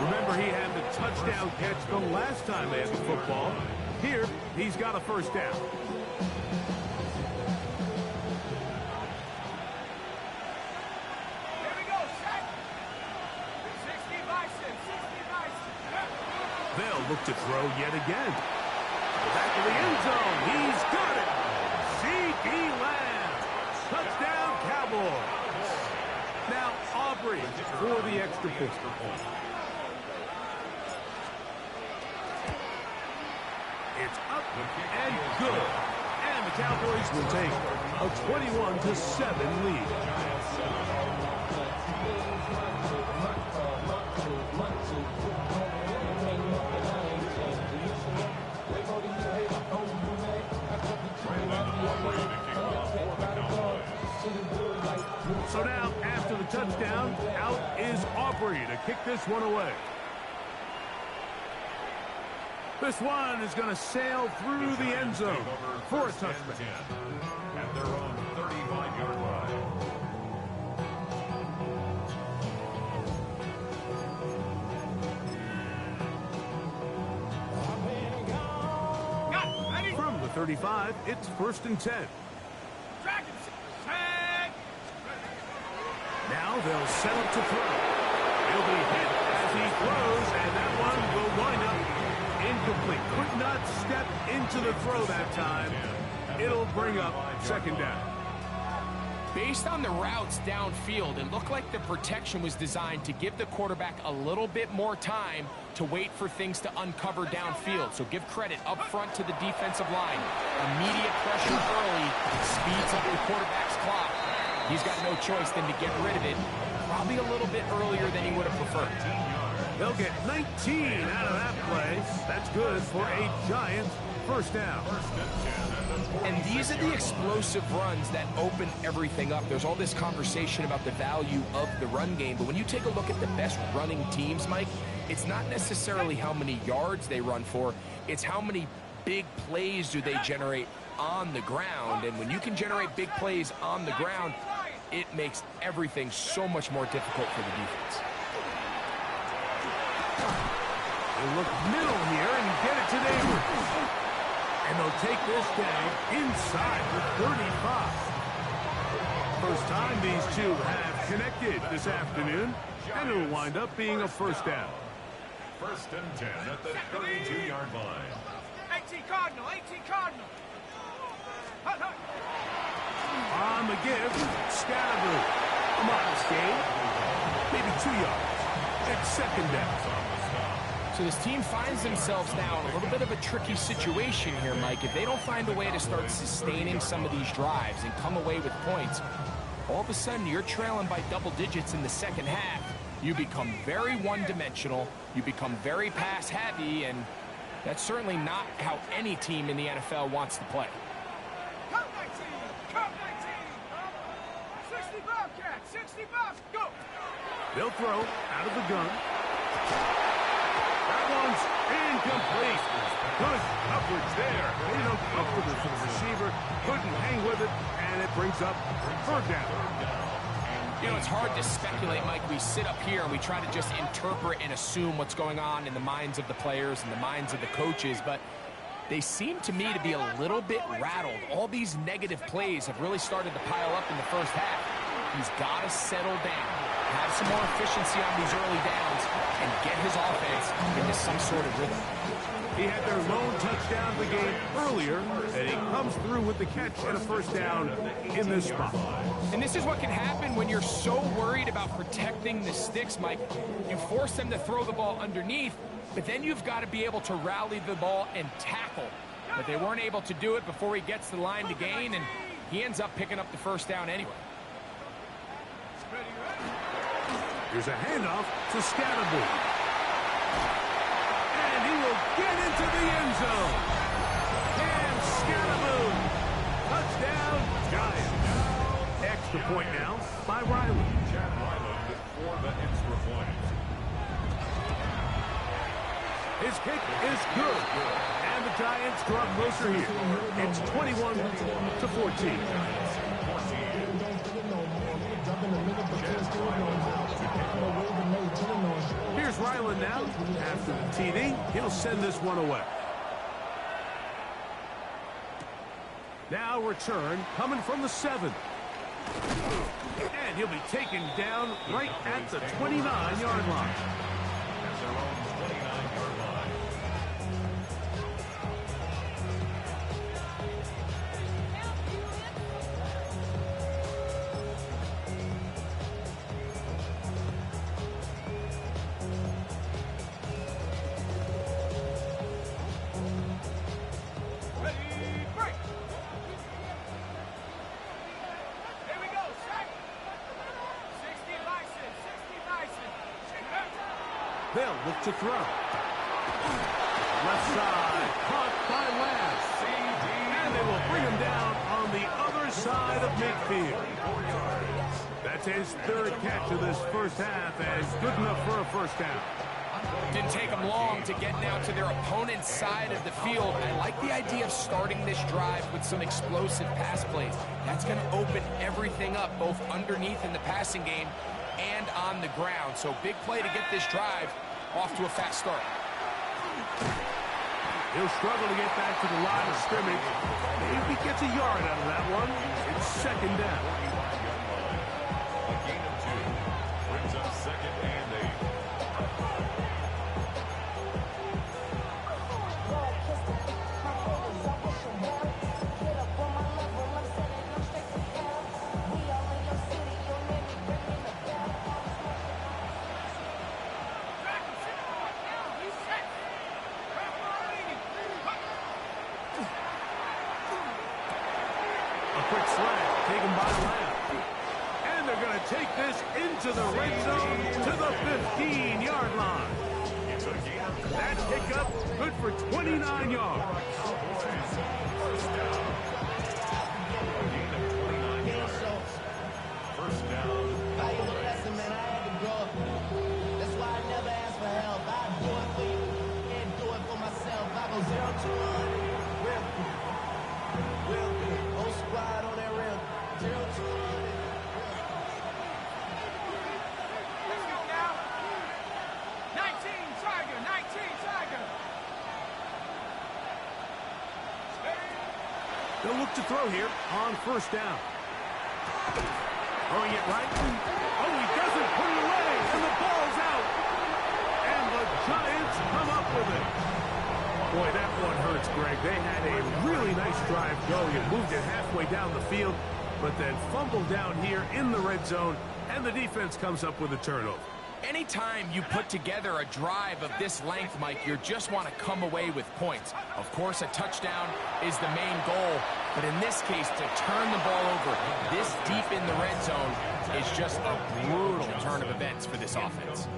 Remember, he had the touchdown catch the last time they had the football. Here, he's got a 1st down. They'll look to throw yet again. Back of the end zone. He's got it. C.D. Lamb. Touchdown, Cowboys. Now Aubrey for the extra point. It's up and good. And the Cowboys will take a 21-7 lead. So now, after the touchdown, out is Aubrey to kick this one away. This one is going to sail through the end zone for a touchdown. At their own 35-yard line. From the 35, it's 1st and 10. Now they'll set up to throw. He'll be hit as he throws, and that one will wind up incomplete. Could not step into the throw that time. It'll bring up 2nd down. Based on the routes downfield, it looked like the protection was designed to give the quarterback a little bit more time to wait for things to uncover downfield. So give credit up front to the defensive line. Immediate pressure early speeds up the quarterback's clock. He's got no choice than to get rid of it, probably a little bit earlier than he would have preferred. They'll get 19 out of that play. That's good for a Giants 1st down. And these are the explosive runs that open everything up. There's all this conversation about the value of the run game, but when you take a look at the best running teams, Mike, it's not necessarily how many yards they run for, it's how many big plays do they generate on the ground. And when you can generate big plays on the ground, it makes everything so much more difficult for the defense. They'll look middle here and get it to Neighbors. And they'll take this down inside the 35. First time these two have connected this afternoon, and it'll wind up being a 1st down. 1st and 10 at the 32-yard line. 18 Cardinal, 18 Cardinal. On the give, Scatterboo. A modest gain, maybe 2 yards. It's second down. So this team finds themselves now in a little bit of a tricky situation here, Mike. If they don't find a way to start sustaining some of these drives and come away with points, all of a sudden you're trailing by double digits in the second half. You become very one-dimensional, you become very pass-heavy, and that's certainly not how any team in the NFL wants to play. Count 19! Count 19! 60 Bobcats! 60 Bobs! Go! They'll throw out of the gun. That one's incomplete. Good coverage there. Made it uncomfortable for the receiver. Couldn't hang with it, and it brings up third down. You know, it's hard to speculate, Mike. We sit up here and we try to just interpret and assume what's going on in the minds of the players and the minds of the coaches, but they seem to me to be a little bit rattled. All these negative plays have really started to pile up in the first half. He's got to settle down, have some more efficiency on these early downs, and get his offense into some sort of rhythm. He had their lone touchdown of the game earlier, and he comes through with the catch and a first down in this spot. And this is what can happen when you're so worried about protecting the sticks, Mike. You force them to throw the ball underneath, but then you've got to be able to rally the ball and tackle. But they weren't able to do it before he gets to the line to gain, and he ends up picking up the first down anyway. Here's a handoff to Scatterby. And he will get into the end zone. And Scatterby. Touchdown, Giants. Extra point now by Riley. Chad Ryland for the extra point. His kick is good. And the Giants draw closer here. It's 21-14. Here's Ryland now. After the TD, he'll send this one away. Now return coming from the 7. And he'll be taken down right at the 29-yard line. At their own 29-yard line. They'll look to throw. Left side, caught by Lance. And they will bring him down on the other side of midfield. That's his third catch of this first half, and good enough for a first down. Didn't take them long to get now to their opponent's side of the field. I like the idea of starting this drive with some explosive pass plays. That's going to open everything up, both underneath in the passing game and on the ground. So big play to get this drive off to a fast start. He'll struggle to get back to the line of scrimmage. Maybe gets a yard out of that one. It's second down. A gain of 2 brings up second and 8. Quick slant taken by Lamb. And they're going to take this into the red zone to the 15-yard line. That pickup good for 29 yards. First down. That's why I never ask for help. I do it for you and do it for myself. I go 0 to 100. Whole squad on that rim. 0 to 100. Let's go now. 19 Tiger. 19 Tiger. They'll look to throw here on first down. Throwing it right. Oh, he doesn't put it away, and the ball's out. And the Giants come up with it. Boy, that one hurts, Greg. They had a really nice drive going and moved it halfway down the field, but then fumbled down here in the red zone, and the defense comes up with a turnover. Anytime you put together a drive of this length, Mike, you just want to come away with points. Of course, a touchdown is the main goal, but in this case, to turn the ball over this deep in the red zone is just a brutal turn of events for this offense.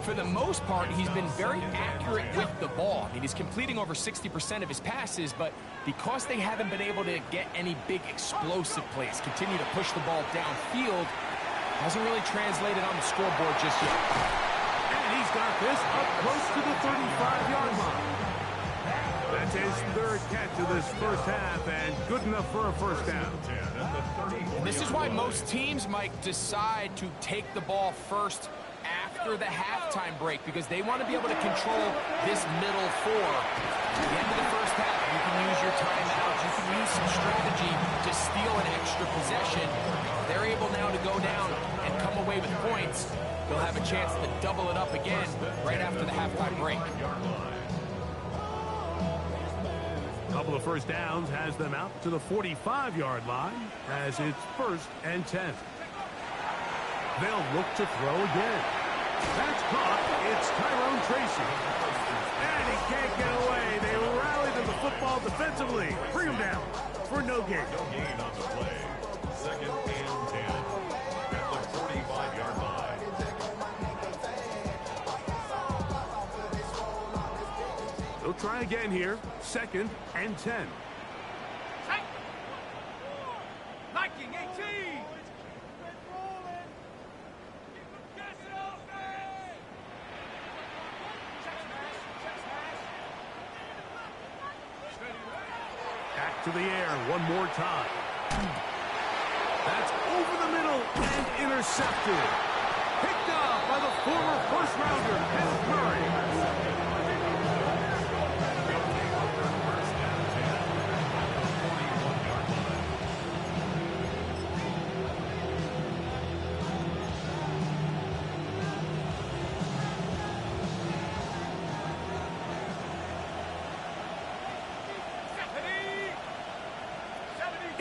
For the most part, he's been very accurate with the ball. I mean, he's completing over 60% of his passes, but because they haven't been able to get any big explosive plays, continue to push the ball downfield, hasn't really translated on the scoreboard just yet. And he's got this up close to the 35-yard line. That's his third catch of this first half, and good enough for a first down. And this is why most teams, Mike, decide to take the ball first after the halftime break, because they want to be able to control this middle four. At the end of the first half, you can use your timeouts, you can use some strategy to steal an extra possession. They're able now to go down and come away with points. They'll have a chance to double it up again right after the halftime break. Couple of first downs has them out to the 45-yard line as it's 1st and 10. They'll look to throw again. That's caught. It's Tyrone Tracy. And he can't get away. They rally to the football defensively. Bring him down for no gain. No gain on the play. 2nd and 10 at the 45-yard line. They'll try again here. 2nd and 10. Liking 18. Back to the air one more time. That's over the middle and intercepted. Picked up by the former first-rounder, Kenneth Murray.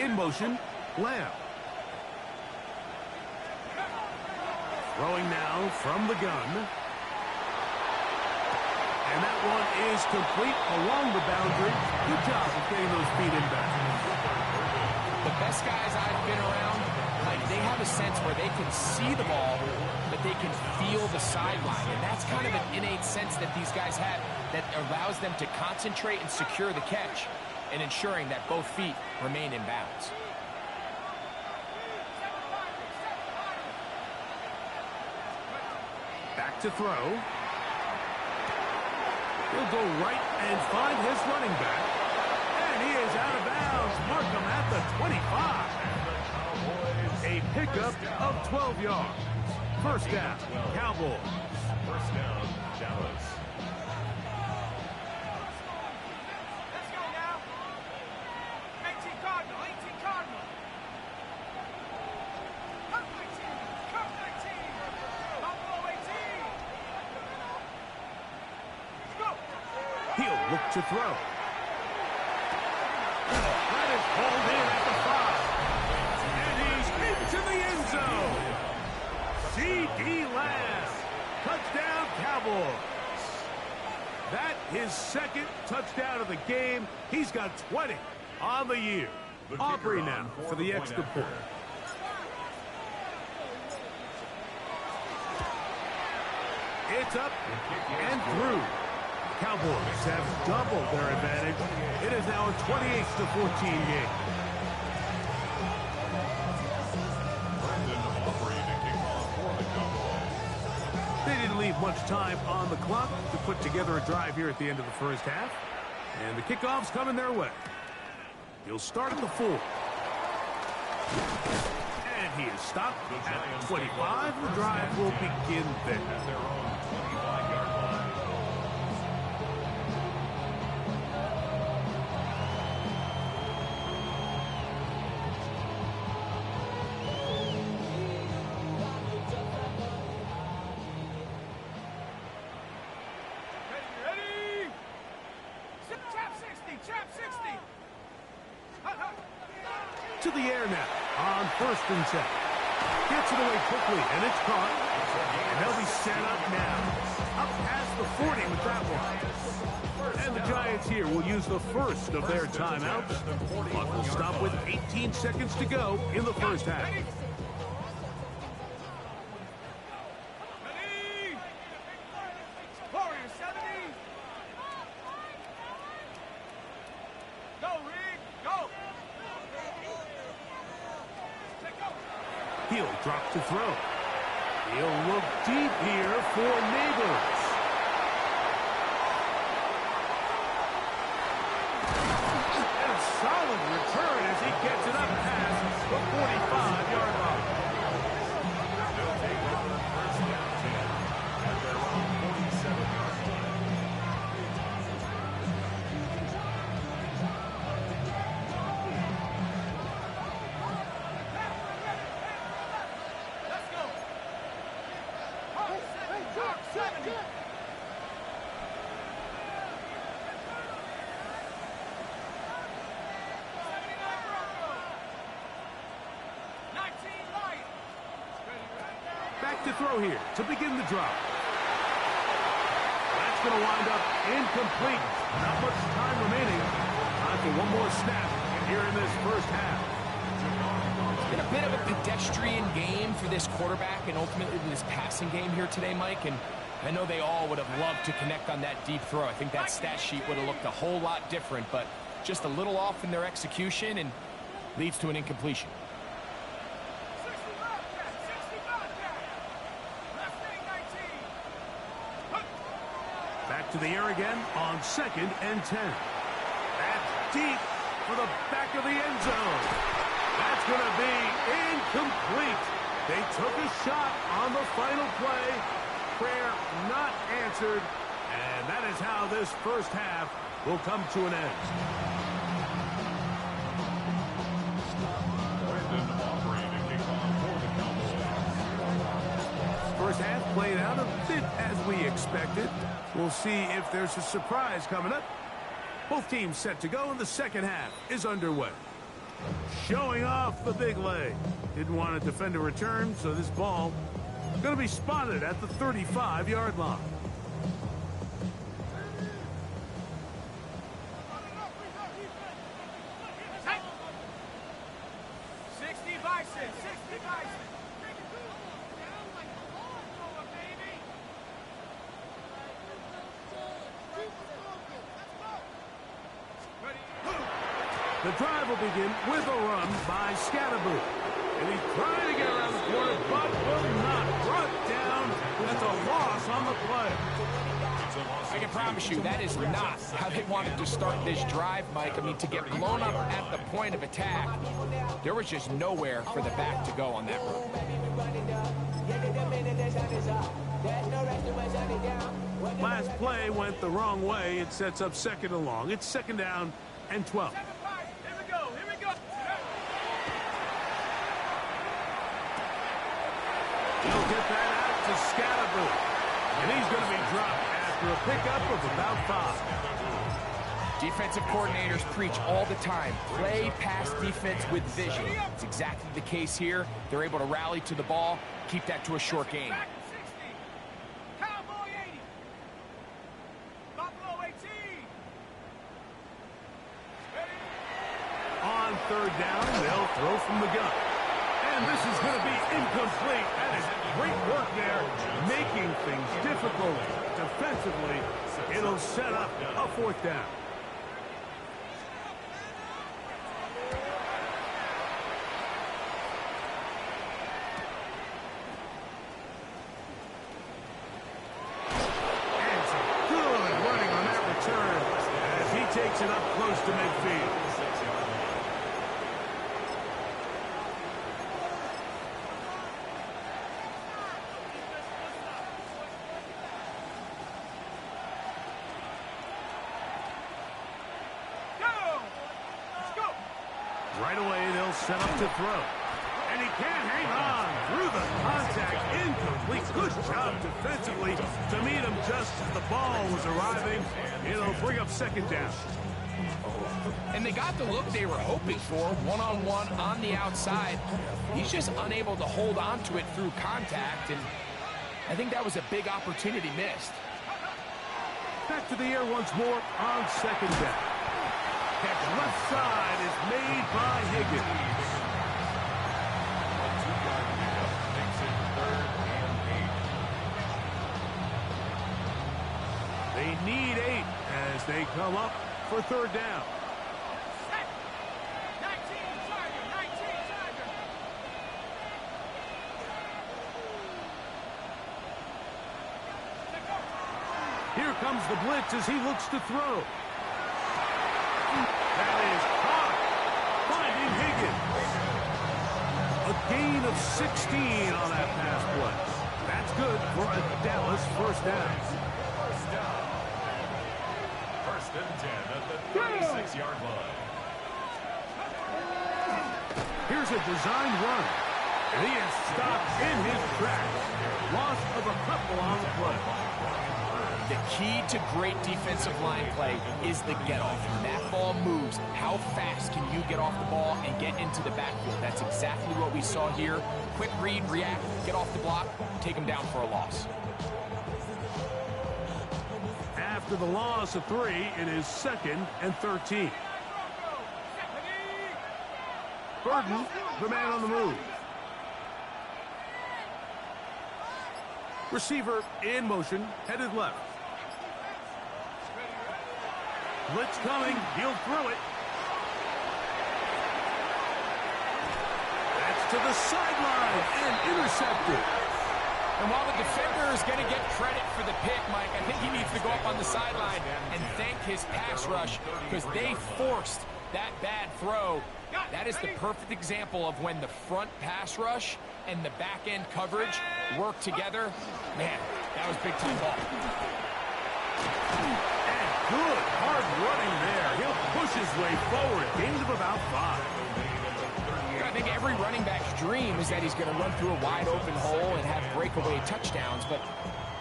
In motion, Lamb. Throwing now from the gun. And that one is complete along the boundary. Good job of getting those feet in back. The best guys I've been around, like, they have a sense where they can see the ball, but they can feel the sideline. And that's kind of an innate sense that these guys have that allows them to concentrate and secure the catch and ensuring that both feet remain in bounds. Back to throw. He'll go right and find his running back. And he is out of bounds. Mark him at the 25. A pickup of 12 yards. First down, Cowboys. First down, Dallas. Let's go now. 18 Cardinal, 18 Cardinal. Come 19, come 19. Buffalo 18. Let's go. He'll look to throw. That is hauled in at the 5. And he's into the end zone. C.D. Lamb. Touchdown, Cowboys. That his second touchdown of the game. He's got 20 on the year. Aubrey now for the extra point. It's up and through. Cowboys have doubled their advantage. It is now a 28-14 game. They didn't leave much time on the clock to put together a drive here at the end of the first half. And the kickoff's coming their way. He'll start at the 4. And he is stopped at the 25. The drive will begin there. At their own 25-yard line. Ready? Trap 60, trap 60. To the air now on 1st and 10. Gets it away quickly, and it's caught. And they'll be set up now. Up past the 40 with that one. And the Giants here will use the first of their timeouts. Clock will stop with 18 seconds to go in the first half. He'll drop to throw. He'll look deep here for Neighbors. And a solid return as he gets it up past the 45-yard line. They'll take over first down 10 at their own 47-yard line. Back to throw here to begin the drop. That's going to wind up incomplete. Not much time remaining. Time for one more snap here in this first half. It's been a bit of a pedestrian game for this quarterback and ultimately this passing game here today, Mike. And I know they all would have loved to connect on that deep throw. I think that stat sheet would have looked a whole lot different, but just a little off in their execution and leads to an incompletion. Back to the air again on 2nd and 10. That's deep for the back of the end zone. That's going to be incomplete. They took a shot on the final play. Prayer not answered. And that is how this first half will come to an end. First half played out a bit as we expected. We'll see if there's a surprise coming up. Both teams set to go, and the second half is underway. Showing off the big leg. Didn't want to defend a return, so this ball is going to be spotted at the 35-yard line. The drive will begin with a run by Scatterboot. And he's trying to get around the corner, but will not. Brought down. That's a loss on the play. I can promise you that is not how they wanted to start this drive, Mike. I mean, to get blown up at the point of attack, there was just nowhere for the back to go on that run. Last play went the wrong way. It sets up 2nd and long. It's 2nd down and 12. He'll get that out to Scatterboot. And he's going to be dropped after a pickup of about 5. Defensive coordinators preach all the time, play pass defense with vision. It's exactly the case here. They're able to rally to the ball, keep that to a short game. On 3rd down, they'll throw from the gun. And this is going to be incomplete. That is great work there, making things difficult defensively. It'll set up a 4th down. And some good running on that return as he takes it up close to midfield. Right away, they'll set up to throw. And he can't hang on through the contact. Incomplete. Good job defensively to meet him just as the ball was arriving. It'll bring up 2nd down. And they got the look they were hoping for, one-on-one on the outside. He's just unable to hold on to it through contact, and I think that was a big opportunity missed. Back to the air once more on second down. Catch left side is made by Higgins. A 2-yard pickup makes it 3rd and 8. They need 8 as they come up for third down. Here comes the blitz as he looks to throw. That is caught. Finding Higgins. A gain of 16 on that pass play. That's good for a Dallas first down. First and 10 at the 36-yard line. Here's a designed run. And he is stopped in his tracks. Loss of a couple on the play. The key to great defensive line play is the get-off. When that ball moves, how fast can you get off the ball and get into the backfield? That's exactly what we saw here. Quick read, react, get off the block, take him down for a loss. After the loss of 3, it is 2nd and 13. Burden, the man on the move. Receiver in motion, headed left. Blitz coming, he'll throw it. That's to the sideline and intercepted. And while the defender is going to get credit for the pick, Mike, I think he needs to go up on the sideline and thank his pass rush because they forced that bad throw. That is the perfect example of when the front pass rush and the back end coverage work together. Man, that was big time ball. And good hard running there. He'll push his way forward. Gains of about 5. I think every running back's dream is that he's going to run through a wide open hole and have breakaway touchdowns, but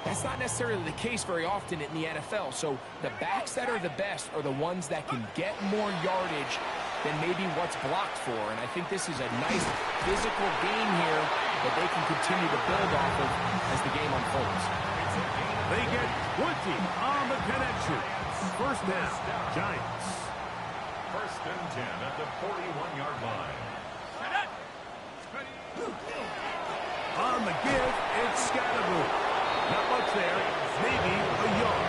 that's not necessarily the case very often in the NFL. So the backs that are the best are the ones that can get more yardage than maybe what's blocked for. And I think this is a nice physical game here that they can continue to build off of as the game unfolds. They get 20 on the connection. First down, Giants. First and 10 at the 41-yard line. On the give, it's Scatterboo. Not much there, maybe a yard.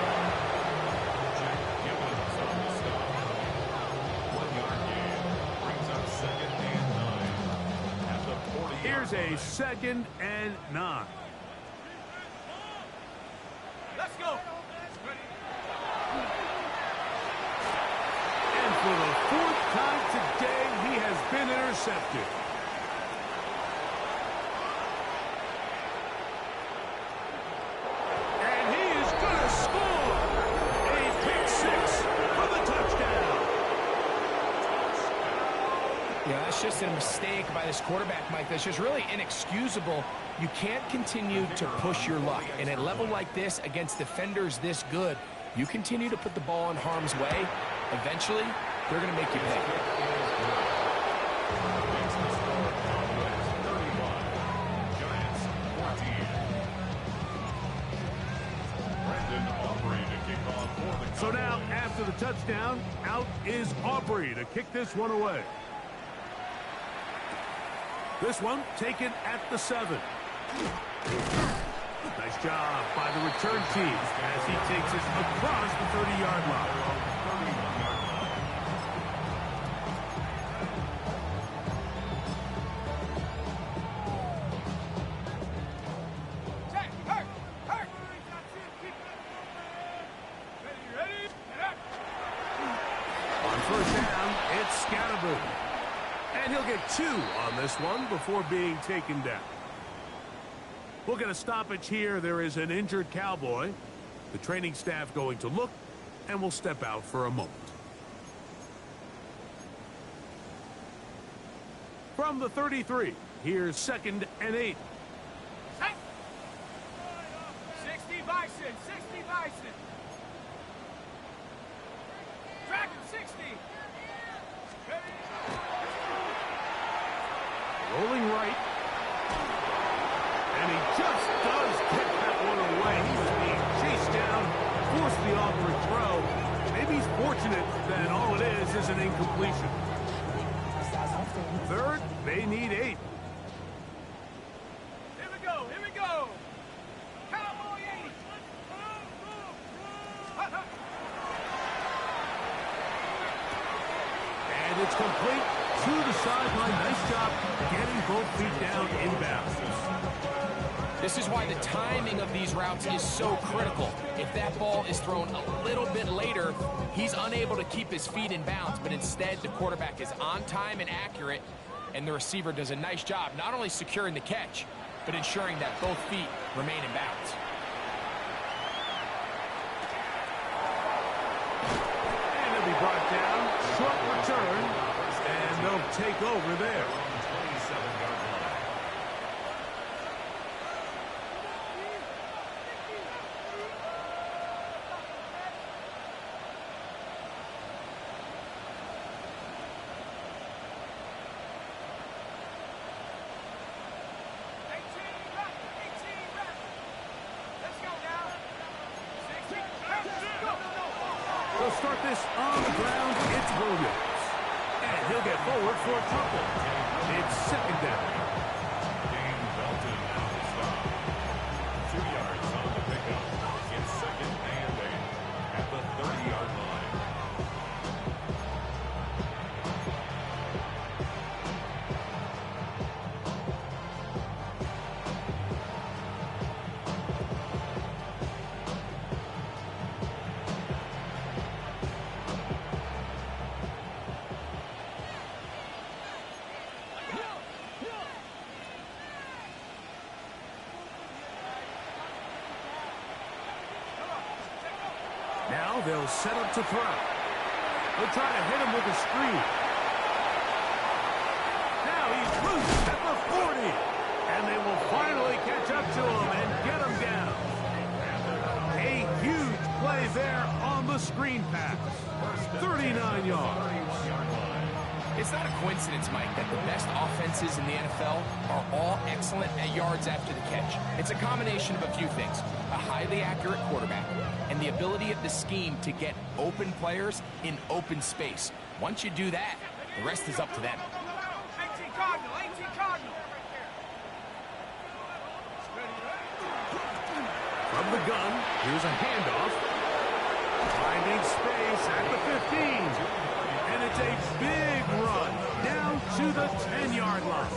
Jack Gibbons on the stop. 1-yard gain brings up 2nd and 9 at the 40. Here's a 2nd and 9. Let's go. And for the 4th time today, he has been intercepted. And he is going to score. A pick 6 for the touchdown. Yeah, that's just a mistake by this quarterback, Mike. That's just really inexcusable. You can't continue to push your luck. And at a level like this, against defenders this good, you continue to put the ball in harm's way, eventually, they're going to make you pay. Giants 14. Brandon Aubrey to kick off for the So now, after the touchdown, out is Aubrey to kick this one away. This one taken at the 7. Nice job by the return team as he takes it across the 30-yard line. On first down, it's Scatterboo. And he'll get 2 on this one before being taken down. We'll get a stoppage here. There is an injured Cowboy. The training staff going to look, and we'll step out for a moment. From the 33, here's 2nd and 8. 60 Bison, 60 Bison. Dragon 60. situation. Third, they need 8. Here we go, here we go. Cowboy 8. And it's complete to the sideline. Nice job getting both feet down inbounds. This is why the timing of these routes is so critical. If that ball is thrown a little bit later, he's unable to keep his feet in bounds, but instead the quarterback is on time and accurate, and the receiver does a nice job not only securing the catch, but ensuring that both feet remain in bounds. And he'll be brought down. Short return, and they'll take over there. They'll start this on the ground. It's Williams. And he'll get forward for a couple. It's second down. Dane Belton now to stop. 2 yards on the pickup. It's second and 8 at the 30-yard line. Now they'll set up to throw. They'll try to hit him with a screen. Now he's loose at the 40. And they will finally catch up to him and get him down. A huge play there on the screen pass. 39 yards. It's not a coincidence, Mike, that the best offenses in the NFL are all excellent at yards after the catch. It's a combination of a few things. A highly accurate quarterback and the ability of the scheme to get open players in open space. Once you do that, the rest is up to them. 18 Cardinal, 18 Cardinal. From the gun, here's a handoff. Finding space at the 15. And it's a big run down to the 10-yard line.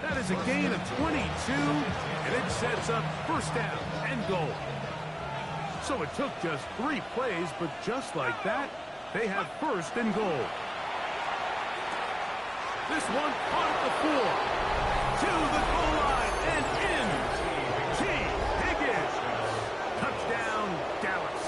That is a gain of 22, and it sets up first down and goal. So it took just 3 plays, but just like that, they have first and goal. This one caught at the 4. To the goal line and in. T. Higgins. Touchdown, Dallas.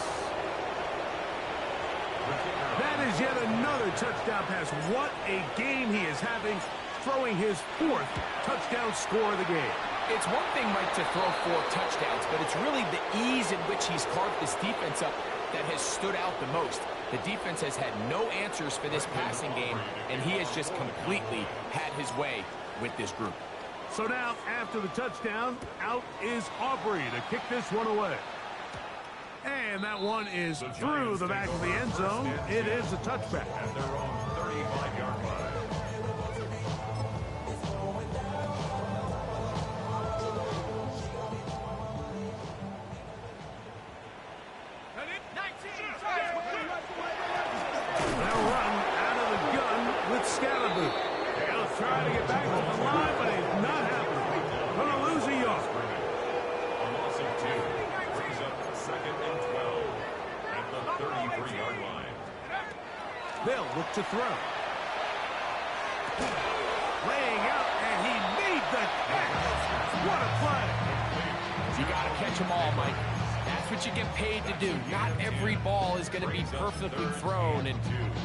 That is yet another touchdown pass. What a game he is having, throwing his 4th touchdown score of the game. It's one thing, Mike, to throw 4 touchdowns, but it's really the ease in which he's carved this defense up that has stood out the most. The defense has had no answers for this passing game, and he has just completely had his way with this group. So now, after the touchdown, out is Aubrey to kick this one away. And that one is through the back of the end zone. It is a touchback. At their own 35-yard line. They'll run out of the gun with Scalaboo. They'll try to get back to the line, but it's not happening. Gonna lose a yard. A loss of 2 brings up second and 12 at the 33-yard line. They'll look to throw. Laying out, and he made the catch. What a play. You got to catch them all, Mike. That's what you get paid to do. Not every ball is going to be perfectly thrown, and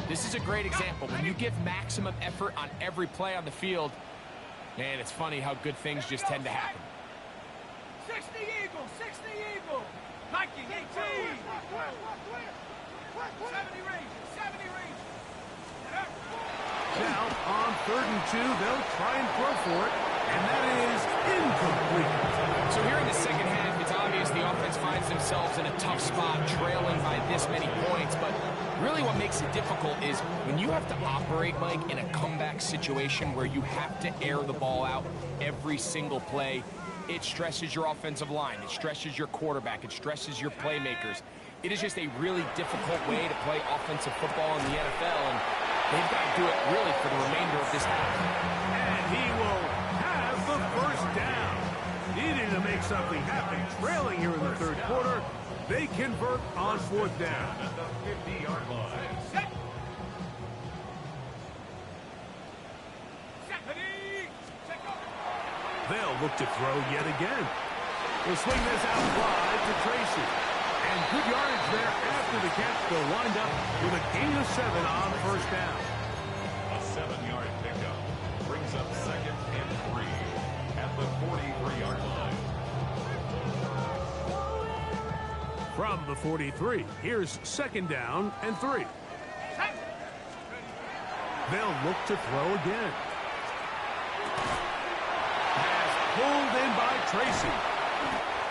this is a great example. When you give maximum effort on every play on the field, man, it's funny how good things just tend to happen. 60 Eagle, 60 Eagle. Nike, 18. 70 Rangers, 70 Rangers. Now, on 3rd and 2, they'll try and throw for it, and that is incomplete. So here in the second half, it's obvious the offense finds themselves in a tough spot, trailing by this many points, but Really what makes it difficult is when you have to operate, Mike, in a comeback situation where you have to air the ball out every single play, it stresses your offensive line, it stresses your quarterback, it stresses your playmakers. It is just a really difficult way to play offensive football in the NFL, and they've got to do it really for the remainder of this half. And he will have the first down. Needing to make something happen, trailing here in the third quarter. They convert on fourth down. At the 50-yard line. They'll look to throw yet again. We'll swing this out wide to Tracy. And good yardage there after the catch. They'll wind up with a gain of 7 on first down. A 7-yard pickup brings up 2nd and 3 at the 43-yard line. From the 43, here's 2nd down and 3. They'll look to throw again. Pass pulled in by Tracy.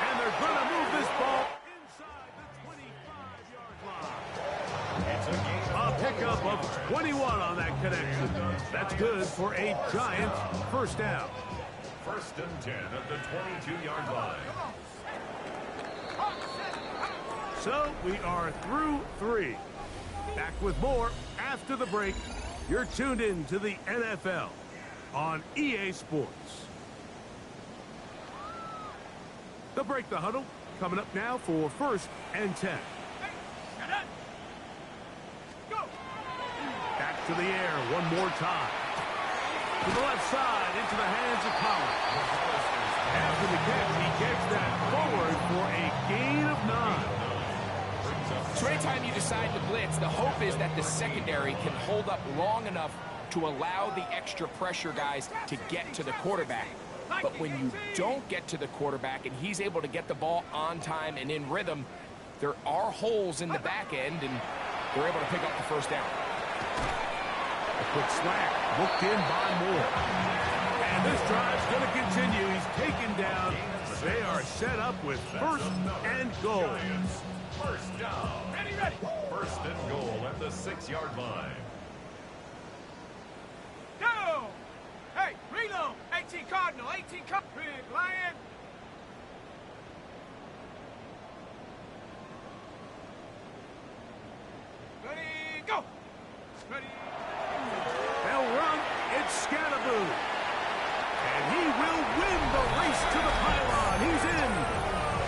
And they're going to move this ball inside the 25-yard line. A pickup of 21 on that connection. That's good for a giant first down. 1st and 10 at the 22-yard line. So we are through 3. Back with more after the break. You're tuned in to the NFL on EA Sports. The break, the huddle, coming up now for 1st and 10. Back to the air one more time. To the left side, into the hands of Collins. After the catch, he gets that forward for a gain of 9. So anytime you decide to blitz, the hope is that the secondary can hold up long enough to allow the extra pressure guys to get to the quarterback. But when you don't get to the quarterback and he's able to get the ball on time and in rhythm, there are holes in the back end, and they're able to pick up the first down. A quick slant, looked in by Moore. And this drive's going to continue. He's taken down. They are set up with 1st and goal. First down. Ready. 1st and goal at the 6-yard line. Go! Hey, reload! 18 Cardinal, 18 Cardinal. Big Lion. Ready, go! Ready. They'll run. It's Scatterboo. And he will win the race to the pylon. He's in.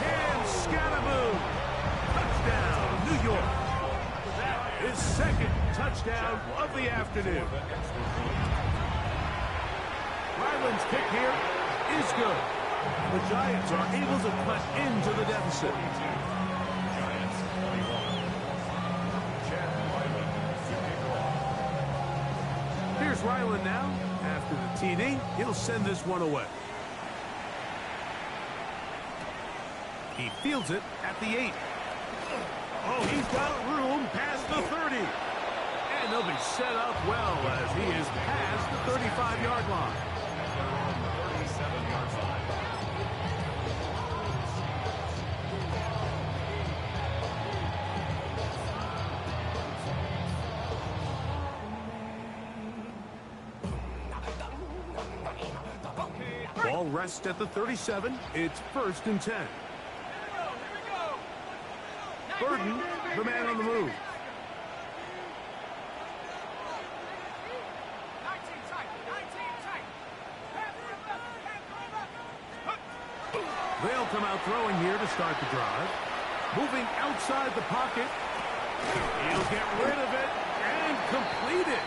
Cam Scatterboo. Touchdown, New York. That is 2nd touchdown of the afternoon. Ryland's kick here is good. The Giants are able to cut into the deficit. Giants 21. Chad Ryland to kick off. Here's Ryland now. After the TD, he'll send this one away. He fields it at the 8. Oh, he's got room past the 30. And they'll be set up well as he is past the 35-yard line. 37-yard line. Ball rests at the 37. It's 1st and 10. Burden, the man on the move. 19 tight, 19 tight. They'll come out throwing here to start the drive. Moving outside the pocket. He'll get rid of it and complete it.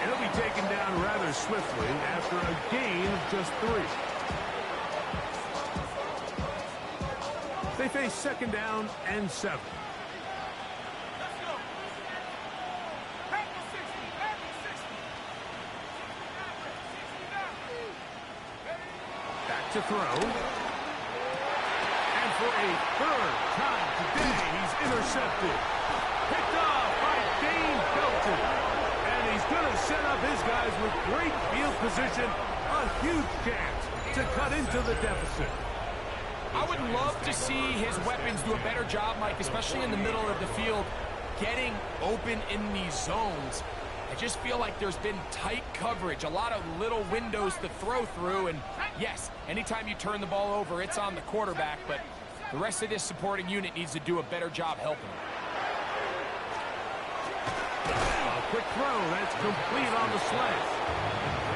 It'll be taken down rather swiftly after a gain of just 3. They face 2nd down and 7. Let's go. Back to 60, back to 60. Back to throw. And for a 3rd time today, he's intercepted. Picked off by Dane Belton. And he's going to set up his guys with great field position. A huge chance to cut into the deficit. I would love to see his weapons do a better job, Mike, especially in the middle of the field. getting open in these zones. I just feel like there's been tight coverage, a lot of little windows to throw through, and yes, anytime you turn the ball over, it's on the quarterback, but the rest of this supporting unit needs to do a better job helping. A quick throw, that's complete on the slant.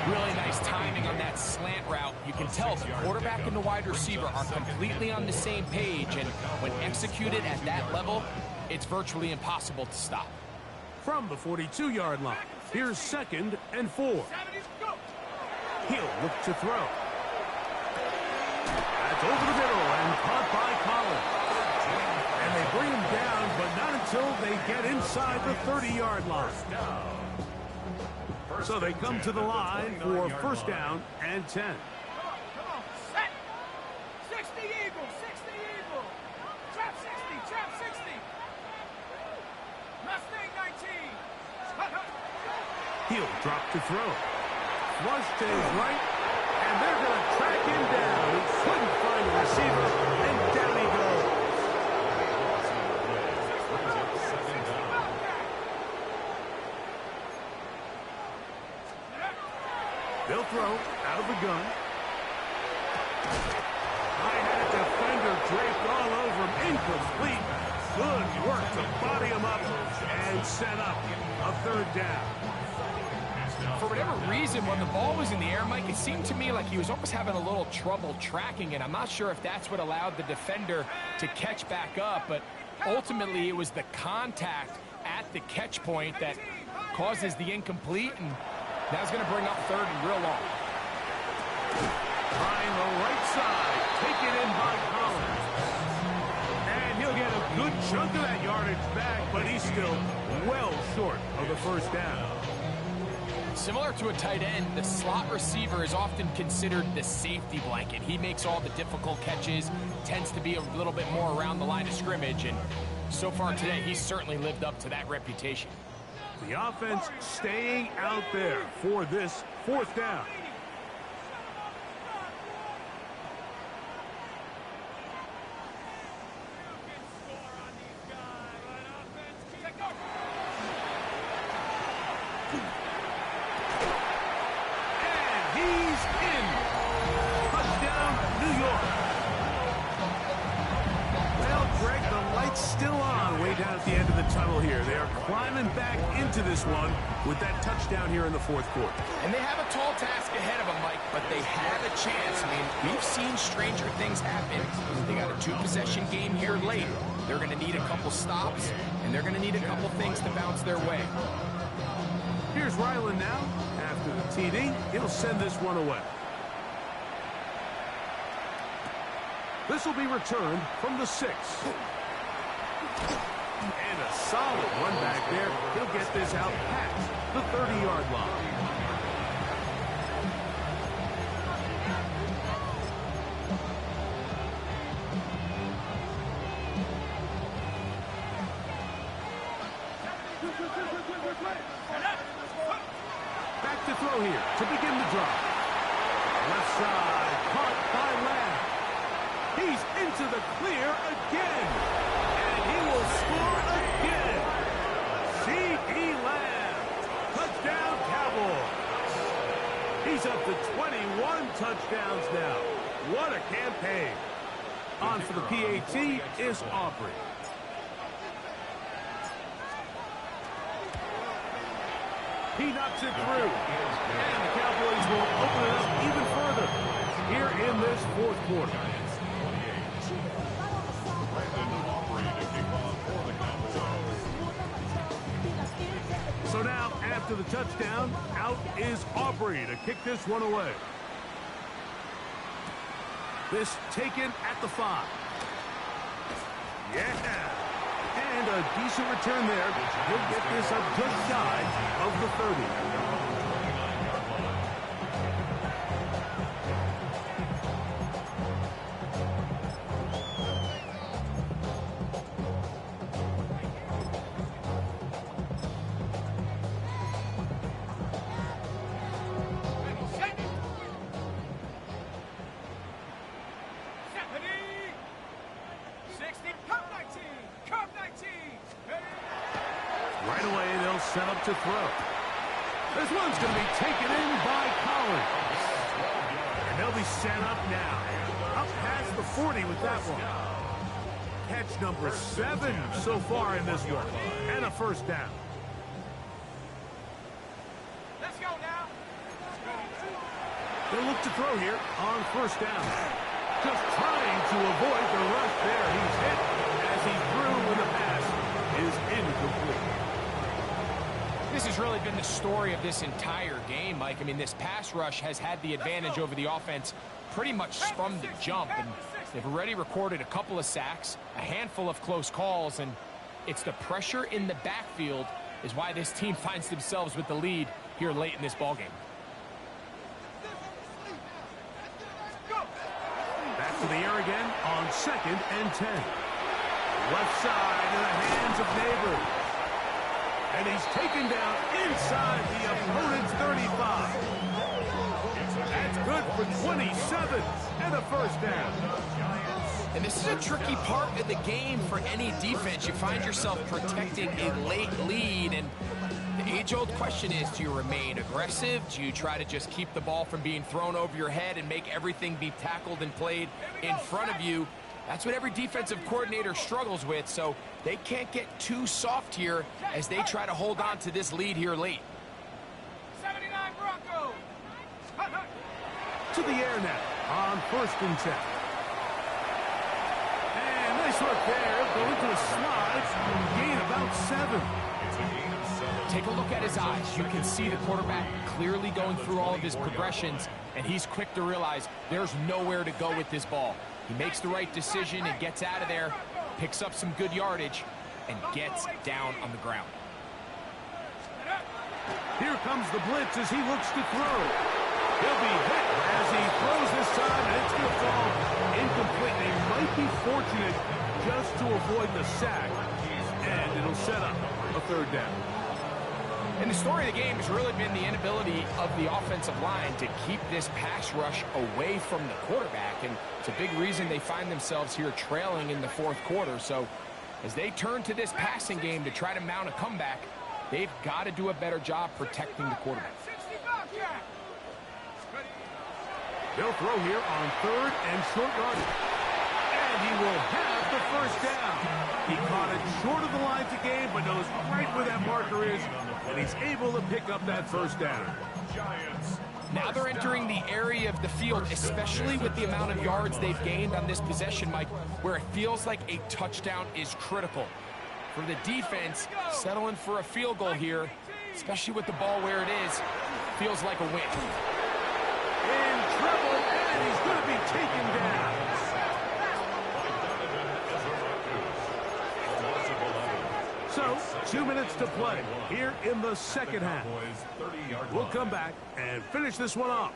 Really nice timing on that slant route. You can tell the quarterback and the wide receiver are completely on the same page, and when executed at that level, it's virtually impossible to stop. From the 42-yard line, here's 2nd and 4. He'll look to throw. That's over the middle and caught by Collins. And they bring him down, but not until they get inside the 30-yard line. So they come to the line for 1st down and 10. Come on, set. 60 Eagle, 60 Eagle. Trap 60, trap 60. Mustang 19. He'll drop to throw. Flush to his right, and they're going to track him down. He couldn't find a receiver, and down he goes. They'll throw out of the gun. I had a defender draped all over him. Incomplete. Good work to body him up and set up a 3rd down. For whatever reason, when the ball was in the air, Mike, it seemed to me like he was almost having a little trouble tracking it. I'm not sure if that's what allowed the defender to catch back up, but ultimately it was the contact at the catch point that causes the incomplete, and that's going to bring up 3rd and real long. Trying the right side, taken in by Collins. And he'll get a good chunk of that yardage back, but he's still well short of the 1st down. Similar to a tight end, the slot receiver is often considered the safety blanket. He makes all the difficult catches, tends to be a little bit more around the line of scrimmage, and so far today, he's certainly lived up to that reputation. The offense staying out there for this 4th down. And he's in. Touchdown, New York. Well, Greg, the light's still on way down at the end of the tunnel here. They are climbing back into this one with that touchdown here in the 4th quarter. And they have a tall task ahead of them, Mike, but they have a chance. I mean, we've seen stranger things happen. They got a 2-possession game here late. They're going to need a couple stops, and they're going to need a couple things to bounce their way. Here's Ryland now. After the TD, he'll send this one away. This will be returned from the 6. And a solid one back there. He'll get this out past the 30-yard line. Back to throw here to begin the drive. Left side, caught by Lamb. He's into the clear again. And he will score again. C.D. Lamb. Touchdown, Cowboys. He's up to 21 touchdowns now. What a campaign. On for the PAT is Aubrey. He knocks it through. And the Cowboys will open it up even further here in this 4th quarter. So now, after the touchdown, out is Aubrey to kick this one away. This taken at the 5. Yeah. And a decent return there. He'll get this up just shy of the 30. to throw. This one's going to be taken in by Collins. And they'll be set up now. Up past the 40 with that one. Catch number 7 so far in this one. And a first down. Let's go now. They'll look to throw here on first down. Just trying to avoid the rush there. He's hit as he threw when the pass is incomplete. This has really been the story of this entire game, Mike. I mean, this pass rush has had the advantage over the offense pretty much from the jump. And they've already recorded a couple of sacks, a handful of close calls, and it's the pressure in the backfield is why this team finds themselves with the lead here late in this ballgame. Back to the air again on 2nd and 10. Left side in the hands of Neighbor. And he's taken down inside the opponent's 35. That's good for 27 and a first down. And this is a tricky part of the game for any defense. You find yourself protecting a late lead, and the age-old question is, do you remain aggressive? Do you try to just keep the ball from being thrown over your head and make everything be tackled and played in front of you? That's what every defensive coordinator struggles with, so they can't get too soft here as they try to hold on to this lead here late. 79 Broncos. To the air now on 1st and 10. And nice work there. Going to the slide. Gain about 7. Take a look at his eyes. You can see the quarterback clearly going through all of his progressions, and he's quick to realize there's nowhere to go with this ball. He makes the right decision and gets out of there, picks up some good yardage, and gets down on the ground. Here comes the blitz as he looks to throw. He'll be hit as he throws this time, and it's going to fall incomplete. They might be fortunate just to avoid the sack, and it'll set up a 3rd down. And the story of the game has really been the inability of the offensive line to keep this pass rush away from the quarterback. And it's a big reason they find themselves here trailing in the 4th quarter. So as they turn to this passing game to try to mount a comeback, they've got to do a better job protecting the quarterback. They'll throw here on 3rd and short yardage. And he will have the first down. He caught it short of the line to gain, but knows right where that marker is, and he's able to pick up that first down. Now they're entering the area of the field, especially with the amount of yards they've gained on this possession, Mike, where it feels like a touchdown is critical. For the defense, settling for a field goal here, especially with the ball where it is, feels like a win. In trouble, and he's going to be taken down. So, 2 minutes to play here in the 2nd half. We'll come back and finish this one off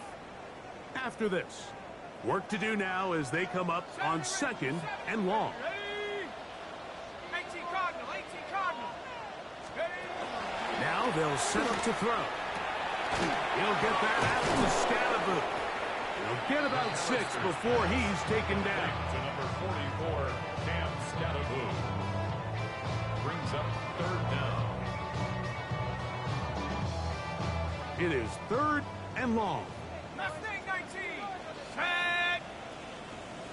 after this. Work to do now as they come up on 2nd and long. 18 Cardinal, 18 Cardinal. Now they'll set up to throw. He'll get that out of the Scalaboo. He'll get about 6 before he's taken down. To number 44, Cam Scalaboo. Brings up 3rd down. It is 3rd and long. Mustang 19. Set.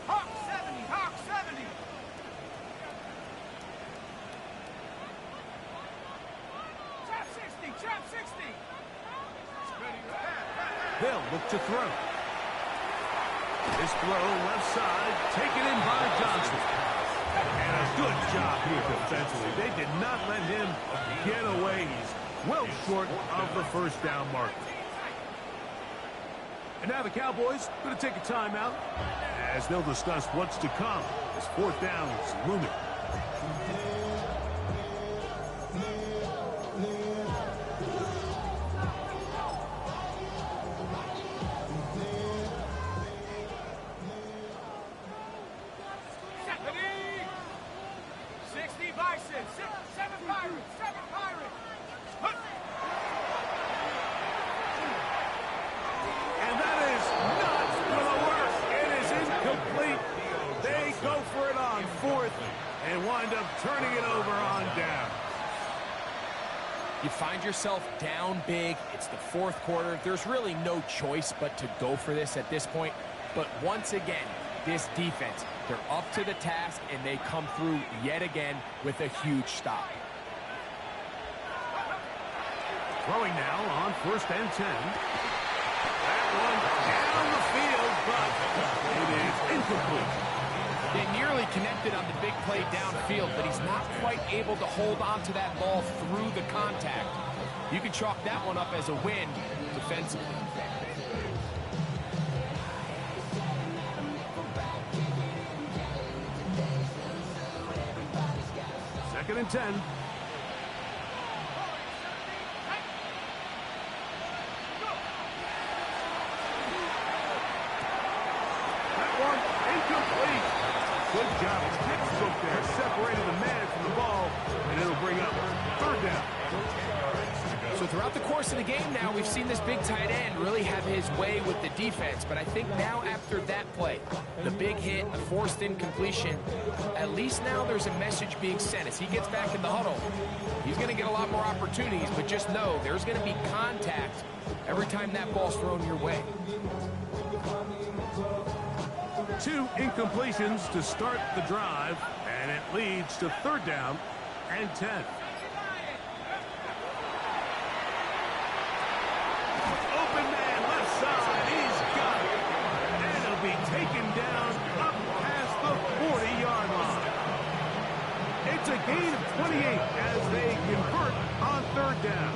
Hawk 70. Hawk 70. Trap 60. Trap 60. They'll look to throw. This throw left side taken in by Johnson. And a good job here defensively. They did not let him get away. He's well short of the first down mark. And now the Cowboys are going to take a timeout as they'll discuss what's to come as 4th down is looming. You find yourself down big. It's the fourth quarter. There's really no choice but to go for this at this point. But once again, this defense, they're up to the task, and they come through yet again with a huge stop. Throwing now on 1st and 10. That one down the field, but it is incomplete. They nearly connected on the big play downfield, but he's not quite able to hold on to that ball through the contact. You can chalk that one up as a win defensively. Second and 10. Good job. Textbook there. Separated the man from the ball, and it'll bring up 3rd down. So throughout the course of the game now, we've seen this big tight end really have his way with the defense. But I think now after that play, the big hit, the forced incompletion, at least now there's a message being sent. As he gets back in the huddle, he's going to get a lot more opportunities. But just know there's going to be contact every time that ball's thrown your way. 2 incompletions to start the drive, and it leads to 3rd down and 10. Open man left side, he's got it. And he'll be taken down up past the 40-yard line. It's a gain of 28 as they convert on 3rd down.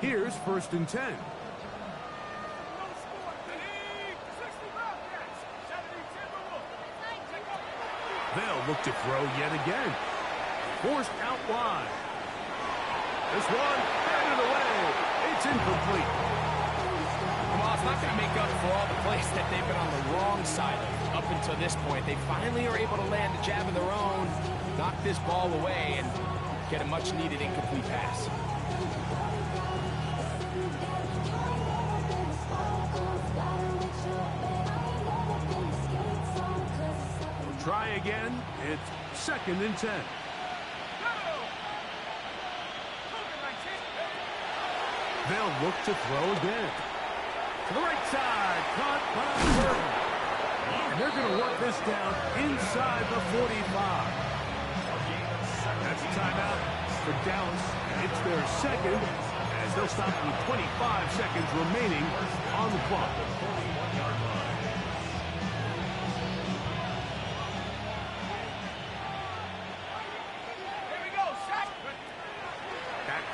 Here's 1st and 10. They'll look to throw yet again. Forced out wide. This one, batted away. It's incomplete. Well, it's not going to make up for all the plays that they've been on the wrong side of up until this point. They finally are able to land a jab of their own, knock this ball away, and get a much-needed incomplete pass. Try again. It's 2nd and 10. They'll look to throw again. To the right side. Caught by Burton. And they're going to work this down inside the 45. That's a timeout for Dallas. It's their 2nd, as they'll stop with 25 seconds remaining on the clock.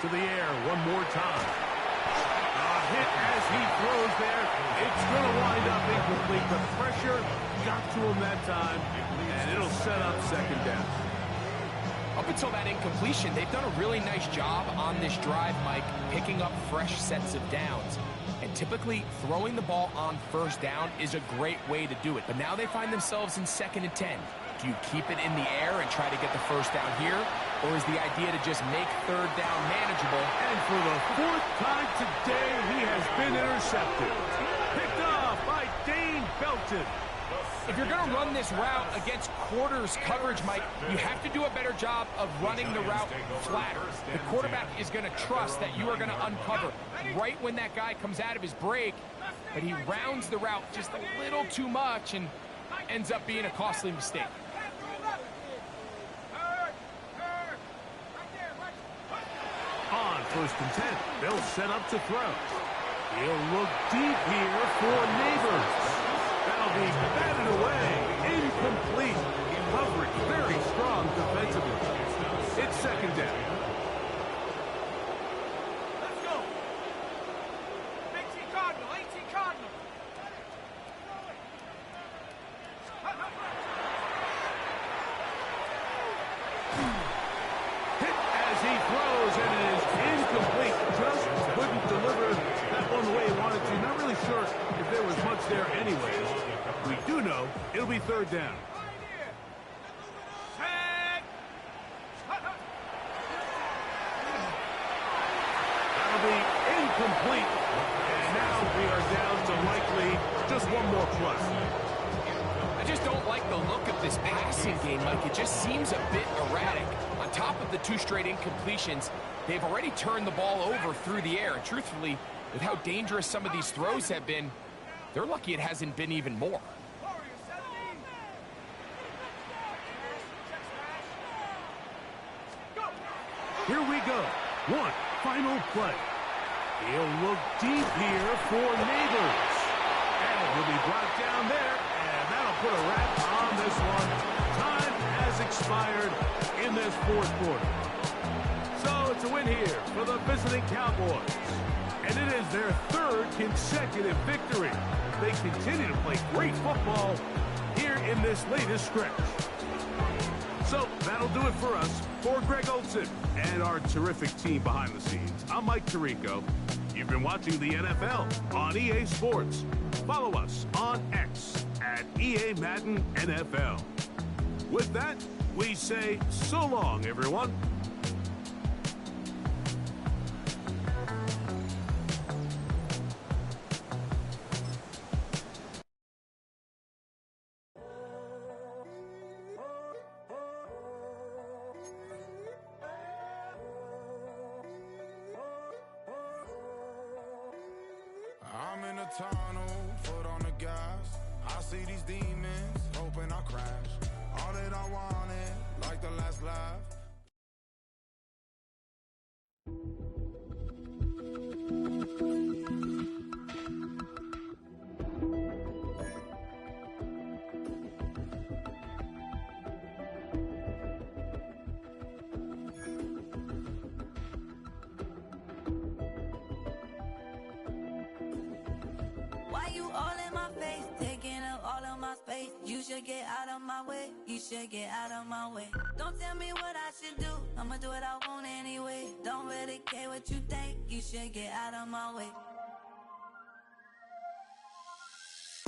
To the air one more time. A hit as he throws there. It's going to wind up incomplete. The pressure got to him that time, and it'll set up 2nd down. Up until that incompletion, they've done a really nice job on this drive, Mike, picking up fresh sets of downs. And typically, throwing the ball on 1st down is a great way to do it. But now they find themselves in 2nd and 10. Do you keep it in the air and try to get the 1st down here? Or is the idea to just make 3rd down manageable? And for the 4th time today, he has been intercepted. Picked off by Dane Belton. If you're going to run this route against quarters coverage, Mike, you have to do a better job of running the route flatter. The quarterback is going to trust that you are going to uncover right when that guy comes out of his break, but he rounds the route just a little too much and ends up being a costly mistake. On 1st and 10, they'll set up to throw. He'll look deep here for Neighbors. That'll be batted away. Incomplete. Coverage very strong defensively. It's 2nd down. Let's go. 18 Cardinal, 18 Cardinal. Hit as he throws, and it is incomplete. Just couldn't deliver that one the way he wanted to. Not really sure if there was much there anyways. We do know it'll be 3rd down. That'll be incomplete. complete. And now we are down to likely just one more plus. I just don't like the look of this passing game, Mike. It just seems a bit erratic. On top of the 2 straight incompletions, they've already turned the ball over through the air. And truthfully, with how dangerous some of these throws have been, they're lucky it hasn't been even more. Here we go. One final play. He'll look deep here for Neighbors. And he'll be brought down there, and that'll put a wrap on this one. Time has expired in this 4th quarter. So it's a win here for the visiting Cowboys. And it is their 3rd consecutive victory. They continue to play great football here in this latest stretch. So that'll do it for us. For Greg Olson and our terrific team behind the scenes, I'm Mike Tirico. You've been watching the NFL on EA Sports. Follow us on X at EA Madden NFL. With that, we say so long, everyone. I'm in a tunnel, foot on the gas. I see these demons, hoping I crash. All that I wanted, like the last laugh. Why you all in my face, taking up all of my space? You should get out of my way, you should get out of my way. Don't tell me what I should do, I'ma do what I want anyway. Don't really care what you think, you should get out of my way.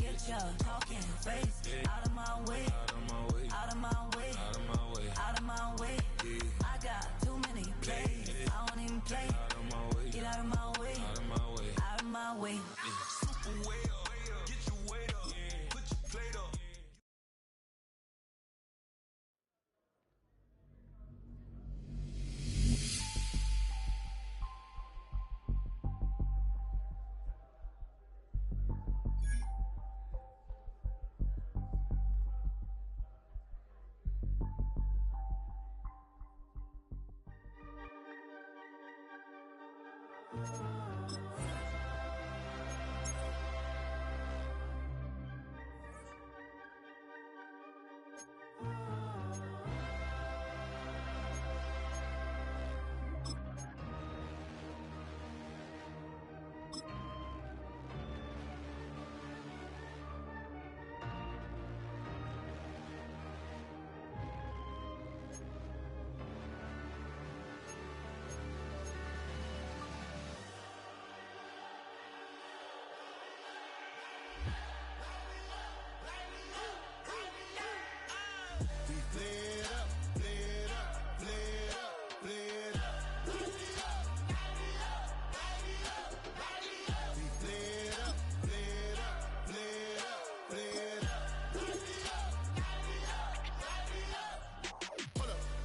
Get your talking face out of my way, out of my way, out of my way, out of my way, out of my way. I got too many plays, I don't even play. Out of my way, get out of my way, out of my way, out of my way. Super way up, get your weight up, put your plate up.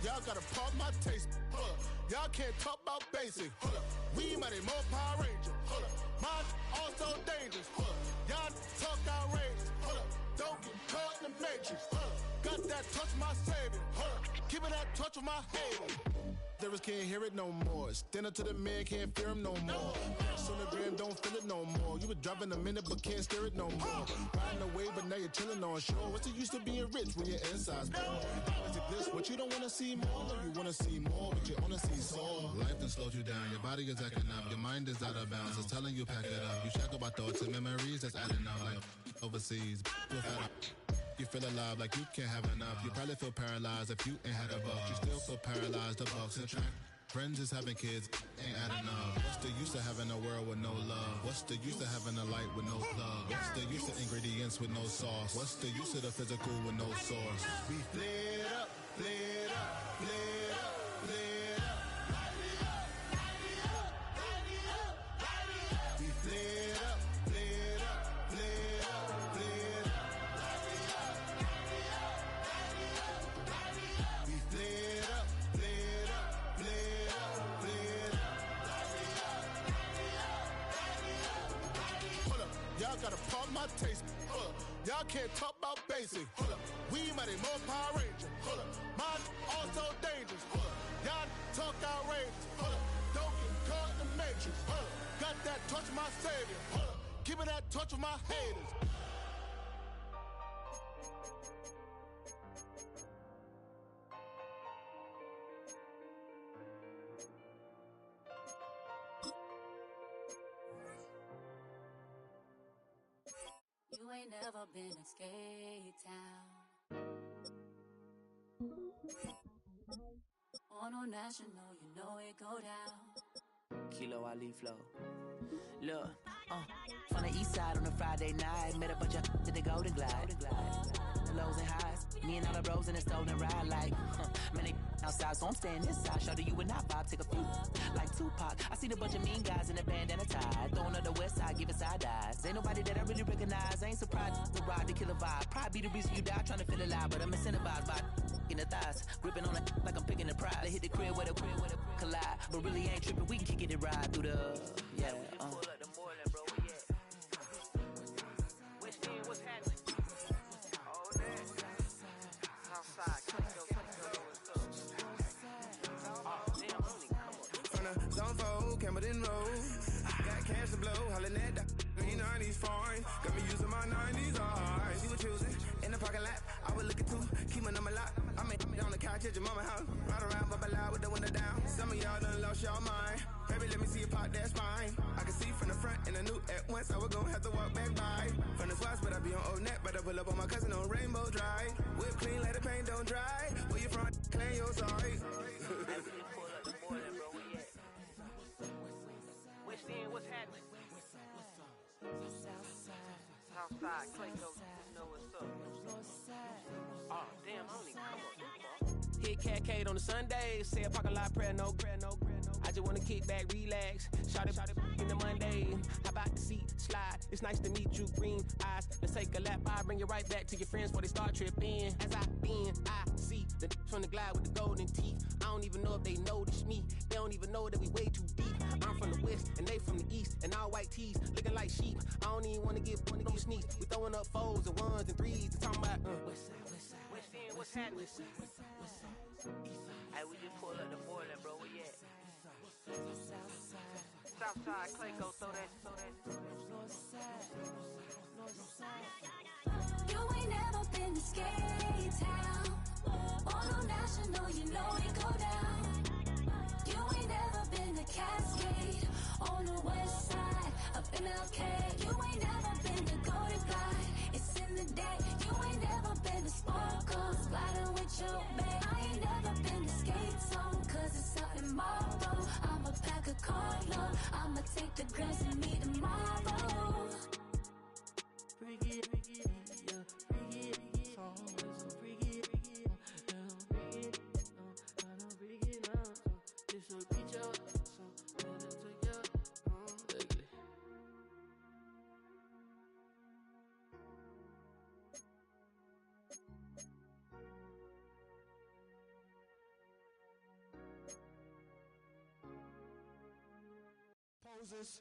Y'all gotta pump my taste. Hold up. Y'all can't talk about basic. Hold up. We mighty more Power Ranger. Hold up. Mine also dangerous. Hold up. Y'all talk outrageous. Hold up. Don't get caught in the matrix. Hold up. Got that touch my savior. Hold up. Keeping that touch with my hater. Lyrics can't hear it no more. Stand up to the man, can't fear him no more. Sonogram don't feel it no more. You were driving a minute but can't steer it no more. Riding away but now you're chilling on shore. What's the use of being rich when your inside's poor? Is it this what you don't wanna see more? No, you wanna see more, but you wanna see sore. Life done slowed you down, your body is acting up, your mind is out of bounds. It's telling you pack it up. You shackle by thoughts and memories that's adding up like overseas. You feel alive like you can't have enough. You probably feel paralyzed if you ain't had a buck. You still feel paralyzed, the bucks and track. Friends is having kids, ain't adding up. What's the use of having a world with no love? What's the use of having a light with no plug? What's the use of ingredients with no sauce? What's the use of the physical with no source? We flared up, flared up, flared up, flared up. Light it up, light it up, light it up, light it talk my taste. Y'all can't talk about basic. We mighty more Power Ranger. Mine also dangerous. Y'all talk outrageous. Don't get caught in the matrix. Got that touch of my savior. Give me that touch of my haters. You ain't never been in skate town. On a national, you know it go down. Kilo Ali Flow. Look, from the east side on a Friday night, met a bunch of to the Golden Glide. Lows and highs, me and all the bros in a stolen ride like, man, they outside, so I'm staying inside. Show you and I vibe, take a few, like Tupac. I seen a bunch of mean guys in the bandana tie, throwing up the west side, giving side eyes. Ain't nobody that I really recognize, I ain't surprised to ride the killer vibe. Probably be the reason you die, trying to feel alive, but I'm incentivized by in the thighs, gripping on it like I'm picking the prize. They hit the crib where the collide, but really ain't tripping, we can kick it and ride through the, yeah. Pull up the Moreland, bro, where you at? West End, what's happening? All that. Southside, From the zone 4, Campbellton Road. Got cash to blow, hollering at that. Green 90s foreign. Got me using my 90s, alright. You were choosing in the parking lot. I was looking too, keep my number locked. I'm on the couch at your mama house. Ride around, bubble loud with the window down. Some of y'all done lost y'all mind. Baby, let me see you pop that spine. I can see from the front and I knew at once I was gonna have to walk back by. From the spots, but I be on Old Net. Better pull up on my cousin on Rainbow Drive. Whip clean, let the paint don't dry. Where you from? Clean your sorry. West End, what's happening? Southside, Clayco, you know what's up. Oh, damn, I don't even come up this far. Hit Catcade on the Sundays, say a parking lot prayer, no. I just wanna kick back, relax, shout it in the Monday. How about the seat, slide, it's nice to meet you, green eyes. Let's take a lap, I'll bring you right back to your friends before they start tripping. As I bend, I see the from the glide with the golden teeth. I don't even know if they notice me, they don't even know that we way too deep. I'm from the west, and they from the east, and all white tees, looking like sheep. I don't even wanna get one of those sneaks. We throwing up fours and ones and threes, and talking about, West End, what's happening? Hey, we just pull up the Moreland, bro, where you at? Southside, Clayco, throw that. You ain't never been to skate town. On a national, you know it go down. You ain't never been to Cascade. On the west side, up in LK. You ain't never been to Golden Glide. It's in the day. You ain't never been to Sparkles, sliding with your babe. I ain't never been to Skate Zone, cause it's out in Marlboro. I'ma pack a carload. I'ma take the girls and meet tomorrow. Bring it, yeah, bring it, so bring it, yeah, bring it, bring it, this will reach out, so better to you, ugly. Poses.